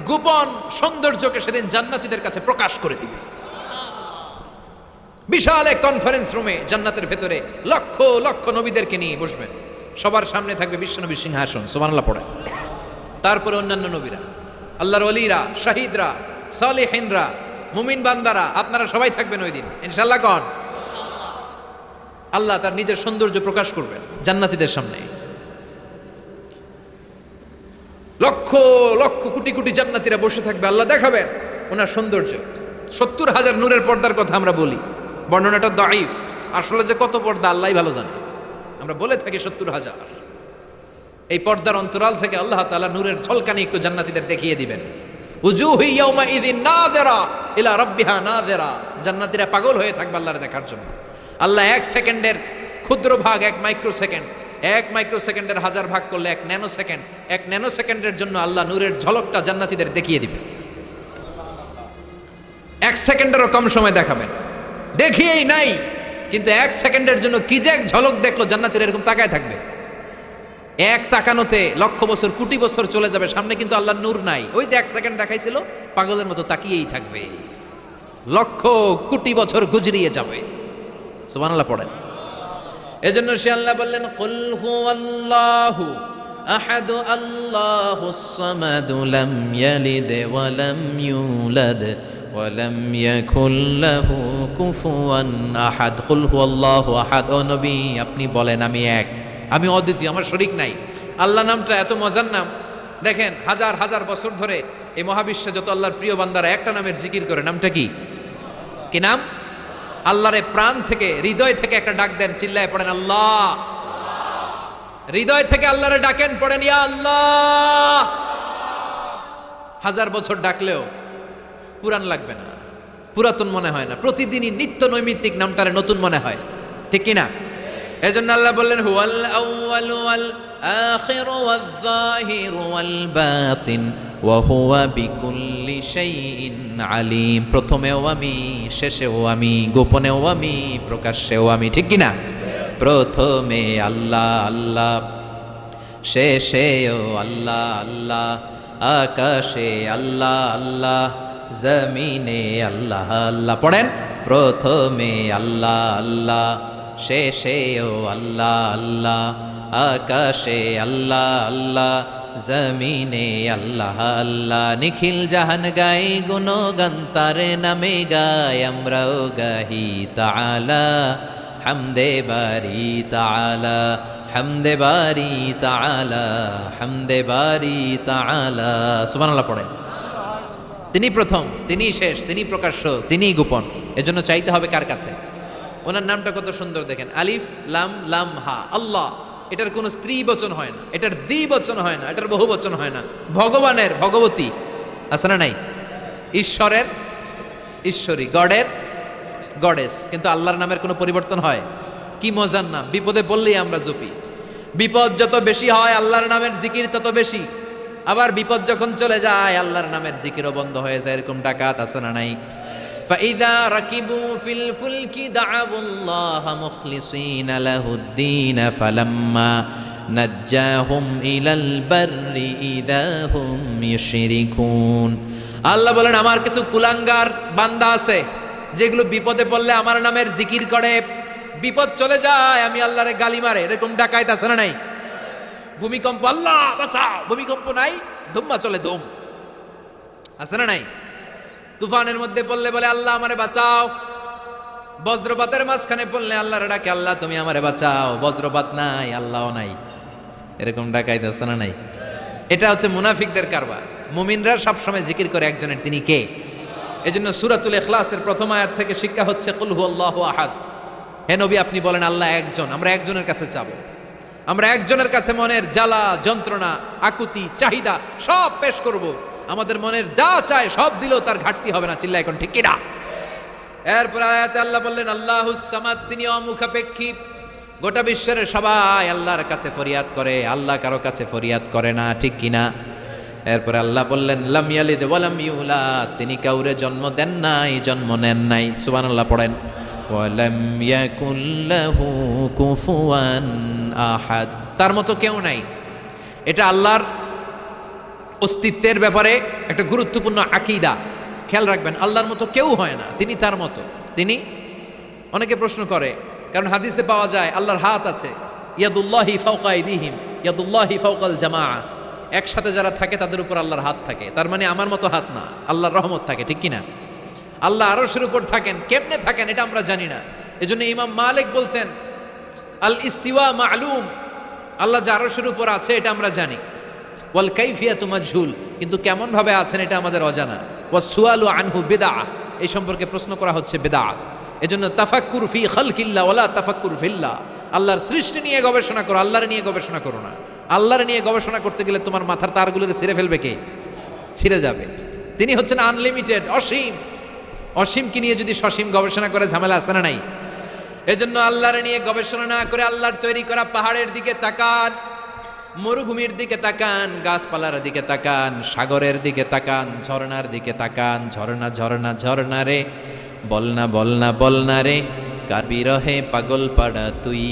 গোপন সৌন্দর্যকে সেদিন জান্নাতীদের কাছে প্রকাশ করে দিবে। বিশাল এক কনফারেন্স রুমে জান্নাতের ভেতরে লক্ষ লক্ষ নবীদেরকে নিয়ে বসবেন, সবার সামনে থাকবে বিশ্বনবীর সিংহাসন। সুবহানাল্লাহ পড়ে। তারপরে অন্যান্য নবীরা, আল্লাহর ওলিরা, শাহিদরা, সালেহিনরা, মুমিন বান্দারা, আপনারা সবাই থাকবেন ওই দিন ইনশাআল্লাহ। কোন আল্লাহ তার নিজের সৌন্দর্য প্রকাশ করবেন জান্নাতীদের সামনে। লক্ষ লক্ষ কোটি কোটি জান্নাতীরা বসে থাকবে, আল্লাহ দেখাবেন ওনার সৌন্দর্য। 70,000 নূরের পর্দার কথা আমরা বলি, বর্ণনাটা দাঈফ, আসলে যে কত পর্দা আল্লাহই ভালো জানে। আমরা বলে থাকি 70,000। এই পর্দার অন্তরাল থেকে আল্লাহ তাআলা নূরের ঝলকানি একটু জান্নাতীদের দেখিয়ে দিবেন। উজুহু ইয়াউমা ইযিন নাযিরা ইলা রাব্বিহা নাযিরা। জান্নাতীরা পাগল হয়ে থাকবে আল্লাহর দেখার জন্য। আল্লাহ 1 সেকেন্ডের ক্ষুদ্র ভাগ 1 মাইক্রোসেকেন্ড, 1 মাইক্রোসেকেন্ডের 1000 ভাগ করলে 1 ন্যানো সেকেন্ড, 1 ন্যানো সেকেন্ডের জন্য আল্লাহ নূরের ঝলকটা জান্নাতীদের দেখিয়ে দিবেন। 1 সেকেন্ডেরও কম সময় দেখাবেন, দেখিয়েই নাই, কিন্তু 1 সেকেন্ডের জন্য কি যে এক ঝলক দেখলো জান্নাতীরা এরকম তাকায় থাকবে। এক তাকানোতে লক্ষ বছর কোটি বছর চলে যাবে, সামনে কিন্তু আল্লাহর নূর নাই। ওই যে 1 সেকেন্ড দেখাইছিল, পাগলের মতো তাকিয়েই থাকবে, লক্ষ কোটি বছর গুজরিয়ে যাবে। সুবহানাল্লাহ পড়েন। এজন্য সে আল্লাহ বললেন, কুল হুয়াল্লাহু আহাদ আল্লাহুস সামাদ লাম ইয়ালিদ ওয়া লাম ইউলাদ ওয়া লাম ইয়াকুল লাহু কুফুয়ান আহাদ। কুল হুয়াল্লাহু আহাদ। ও নবী আপনি বলেন আমি এক, আমি অদ্বিতীয়, আমার শরীক নাই। আল্লাহ নামটা এত মজার নাম, দেখেন হাজার হাজার বছর ধরে এই মহাবিশ্বে যত আল্লাহর প্রিয় বান্দারা একটা নামের জিকির করে, নামটা কি? কি নাম? আল্লাহরে প্রাণ থেকে, হৃদয় থেকে একটা ডাক দেন, চিল্লায় পড়েন আল্লাহ। হৃদয় থেকে আল্লাহরে ডাকেন, পড়েন ইয়া আল্লাহ। হাজার বছর ডাকলেও পুরান লাগবে না, পুরাতন মনে হয় না, প্রতিদিনই নিত্য নৈমিত্তিক নামটারে নতুন মনে হয়, ঠিক কি না? এজন্য আল্লাহ বললেন হুয়াল আউয়ালু ওয়াল আখিরু ওয়াজ যাহিরু ওয়াল বাতিন ওয়া হুয়া বিকুল্লি শাইইন আলিম। প্রথমেও আমি, শেষেও আমি, গোপনেও আমি, প্রকাশ্যেও আমি, ঠিক কি না? প্রথমে আল্লাহ আল্লাহ, শেষেও আল্লাহ আল্লাহ, আকাশে আল্লাহ আল্লাহ, জমিনে আল্লাহ আল্লাহ। পড়েন, প্রথমে আল্লাহ আল্লাহ, শেষেও আল্লাহ আল্লাহ, আকাশে আল্লাহ আল্লাহ, জমিনে আল্লাহ আল্লাহ। নিখিল জাহান গাই গুণগান তার নামে গাই, আমরাও গাহি তাআলা হামদে বারি তাআলা, হামদে বারি তাআলা, হামদে বারি তাআলা। সুবহানাল্লাহ পড়েন। তিনি প্রথম, তিনি শেষ, তিনি প্রকাশ্য, তিনি গোপন। এজন্য চাইতে হবে কার কাছে? ওনার নামটা কত সুন্দর দেখেন, আলিফ লাম লাম হা, আল্লাহ। এটার কোনো স্ত্রী বচন হয় না, এটার দ্বিবচন হয় না, এটার বহু বচন হয় না। ভগবানের ভগবতী আছে না নাই? ঈশ্বরের ঈশ্বরী, গডের গডেস। কিন্তু আল্লাহর নামের কোনো পরিবর্তন হয়? কি মজার নাম! বিপদে পড়লেই আমরা জপি। বিপদ যত বেশি হয় আল্লাহর নামের জিকির তত বেশি। আবার বিপদ যখন চলে যায় আল্লাহর নামের জিকিরও বন্ধ হয়ে যায়। এরকম ডাকাত আছে না নাই? فإذا ركبوا في الفلك دعوا الله مخلصين له الدين فلما نجاهم إلى البر إذا هم يشركون। আল্লাহ বলেন আমার কিছু কুলাঙ্গার বান্দা আছে যেগুলো বিপদে পড়লে আমার নামের জিকির করে, বিপদ চলে যায় আমি আল্লাহরে গালি মারে। এরকম ডাকাত আছে না নাই? ভূমিকম্প, আল্লাহ বাঁচাও, ভূমিকম্প নাই, ধুম্মা চলে ধুম, আছে না নাই? তুফানের মধ্যে পড়লে বলে আল্লাহ আমারে বাঁচাও। বজ্রপাতের মাঝখানে পড়লে আল্লাহরে ডাকে, আল্লাহ তুমি আমারে বাঁচাও। বজ্রপাত নাই, আল্লাহও নাই। এরকম ডাকাইতে আছে না নাই? এটা হচ্ছে মুনাফিকদের কারবার। মুমিনরা সবসময় জিকির করে একজনের, তিনি কে? এজন্য সূরাতুল ইখলাসের প্রথম আয়াত থেকে শিক্ষা হচ্ছে কুল হুয়াল্লাহু আহাদ। হে নবী আপনি বলেন আল্লাহ একজন, আমরা একজনের কাছে যাব। আমরা একজনের কাছে মনের জ্বালা যন্ত্রণা আকুতি চাহিদা সব পেশ করব, আমাদের মনের যা চায় সব দিলেও তার ঘাটতি হবে না। চিল্লা এখন ঠিক কিনা? এরপর আয়াতে আল্লাহ বললেন আল্লাহুস সামাদ, তিনি অমুখাপেক্ষী। গোটা বিশ্বের সবাই আল্লাহর কাছে ফরিয়াদ করে, আল্লাহ কারো কাছে ফরিয়াদ করে না, ঠিক কিনা? এরপরে আল্লাহ বললেন লাম ইয়ালিদ ওয়া লাম ইউলাদ, তিনি কাউরে জন্ম দেন নাই, জন্ম নেন নাই। সুবহানাল্লাহ পড়েন। ওয়া লাম ইয়াকুল লাহু কুফুয়ান আহাদ, তার মতো কেউ নাই। এটা আল্লাহর অস্তিত্বের ব্যাপারে একটা গুরুত্বপূর্ণ আকীদা। খেয়াল রাখবেন, আল্লাহর মতো কেউ হয় না, তিনি তার মতো। তিনি, অনেকে প্রশ্ন করে, কারণ হাদিসে পাওয়া যায় আল্লাহর হাত আছে, ইয়াদুল্লাহি ফাওকা আইদিহিম, ইয়াদুল্লাহি ফাওকাল জামাআ, একসাথে যারা থাকে তাদের উপর আল্লাহর হাত থাকে। তার মানে আমার মতো হাত না, আল্লাহর রহমত থাকে, ঠিক কিনা? আল্লাহ আরশের উপর থাকেন, কেমনে থাকেন এটা আমরা জানি না। এজন্য ইমাম মালিক বলতেন আল ইস্তিওয়া মা'লুম, আল্লাহ যে আরশের উপর আছে এটা আমরা জানি। ওয়াল কাইফিয়াতু মাজহুল, কিন্তু কেমন ভাবে আছেন এটা আমাদের অজানা। ওয়াস সুআলু আনহু বিদআহ, এই সম্পর্কে প্রশ্ন করা হচ্ছে বিদআত। এজন্য তাফাক্কুর ফি খালকিল্লাহ ওয়ালা তাফাক্কুর ফিল্লাহ, আল্লাহর সৃষ্টি নিয়ে গবেষণা করো, আল্লাহর নিয়ে গবেষণা করো না। আল্লাহর নিয়ে গবেষণা করতে গেলে তোমার মাথার তারগুলোকে ছিঁড়ে ফেলবে কে? ছিঁড়ে যাবে। তিনি হচ্ছেন আনলিমিটেড, অসীম। অসীমকে নিয়ে যদি সসীম গবেষণা করে ঝামেলা আছে না নাই? এজন্য আল্লাহর নিয়ে গবেষণা না করে আল্লাহর তৈরি করা পাহাড়ের দিকে তাকান, মরুভূমির দিকে তাকান, গাছপালার দিকে তাকান, সাগরের দিকে তাকান, ঝর্ণার দিকে তাকান। ঝর্ণা ঝর্ণা ঝর্ণা রে, বলনা বলনা বলনা রে, কার বিরহে পাগল পাড়া তুই,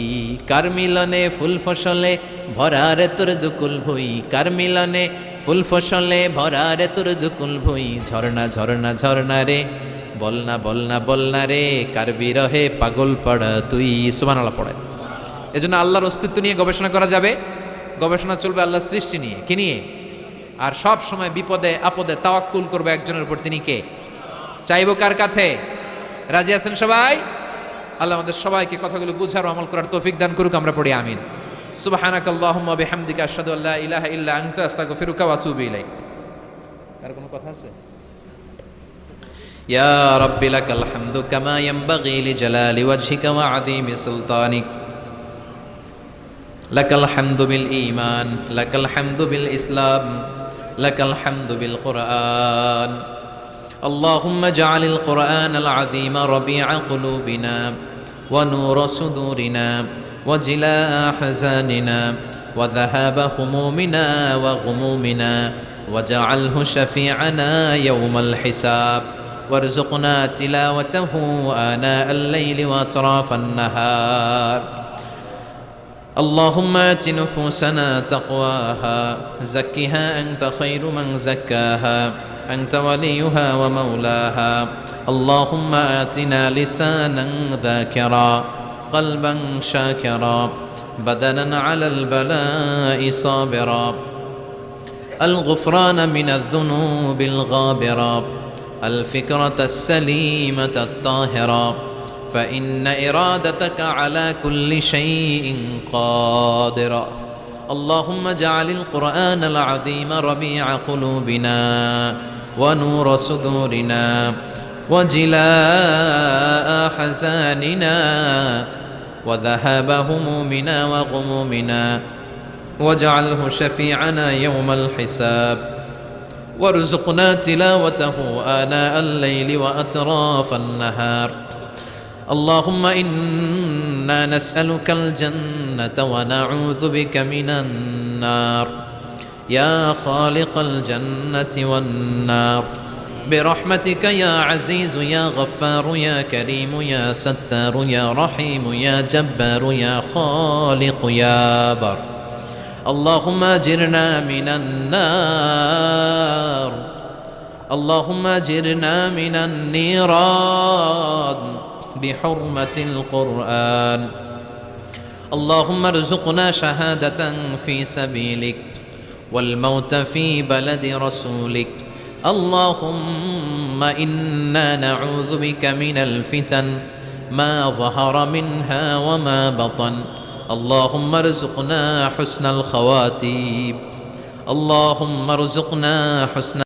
কার মিলনে ফুল ফসলে ভরা রে তোর দুকুল ভুই, কার মিলনে ফুল ফসলে ভরা রে তোর দুকুল ভুই। ঝর্ণা ঝর্ণা ঝর্ণা রে, বলনা বলনা বলনা রে, কার বিরহে পাগল পাড়া তুই। সুবহানাল্লাহ পড়ে। এজন্য আল্লাহর অস্তিত্ব নিয়ে গবেষণা করা যাবে, গবেষণা চলবে আল্লাহর সৃষ্টি নিয়ে। কি নিয়ে? আর সব সময় বিপদে আপদে তাওয়াক্কুল করবে একজনের উপর, তিনি কে? চাইবো কার কাছে? রাজি আছেন সবাই? আল্লাহ আমাদের সবাইকে কথাগুলো বুঝার ও আমল করার তৌফিক দান করুক। আমরা পড়ি আমিন। সুবহানাকাল্লাহুম্মা বিহামদিকা আশহাদু আল্লা ইলাহা ইল্লা আনতা আস্তাগফিরুকা ওয়া আতুবু ইলাইক। আর কোনো কথা আছে? ইয়া রাব্বি লাকাল হামদু কামা ইয়ানবাগি লিজালালি ওয়াজহিকা ওয়া আযীমি সুলতানিক। লাকাল হামদু বিল ঈমান, লাকাল হামদু বিল ইসলাম, লাকাল হামদু বিল কুরআন। اللهم اجعل القرآن العظيم ربيع قلوبنا ونور صدورنا وجلاء أحزاننا وذهاب همومنا وغمومنا، واجعله شفيعنا يوم الحساب، وارزقنا تلاوته آناء الليل وأطراف النهار. اللهم آت نفوسنا تقواها، زكها أنت خير من زكاها، أنت وليها ومولاها. اللهم آتنا لسانا ذاكرا، قلبا شاكرا، بدنا على البلاء صابرا، الغفران من الذنوب الغابرة، الفكرة السليمة الطاهرة، فإن إرادتك على كل شيء قادرة. اللهم اجعل القرآن العظيم ربيع قلوبنا ونور صدورنا وجلاء أحزاننا وذهاب همومنا وغمومنا، واجعله شفيعنا يوم الحساب، وارزقنا تلاوته آناء الليل وأطراف النهار. اللهم إنا نسألك الجنة ونعوذ بك من النار، يا خالق الجنة والنار، برحمتك يا عزيز يا غفار يا كريم يا ستار يا رحيم يا جبار يا خالق يا بر. اللهم أجرنا من النار، اللهم أجرنا من النيران بحرمة القرآن. اللهم ارزقنا شهادة في سبيلك والموت في بلد رسولك. اللهم إنا نعوذ بك من الفتن ما ظهر منها وما بطن. اللهم ارزقنا حسن الخواتيم، اللهم ارزقنا حسن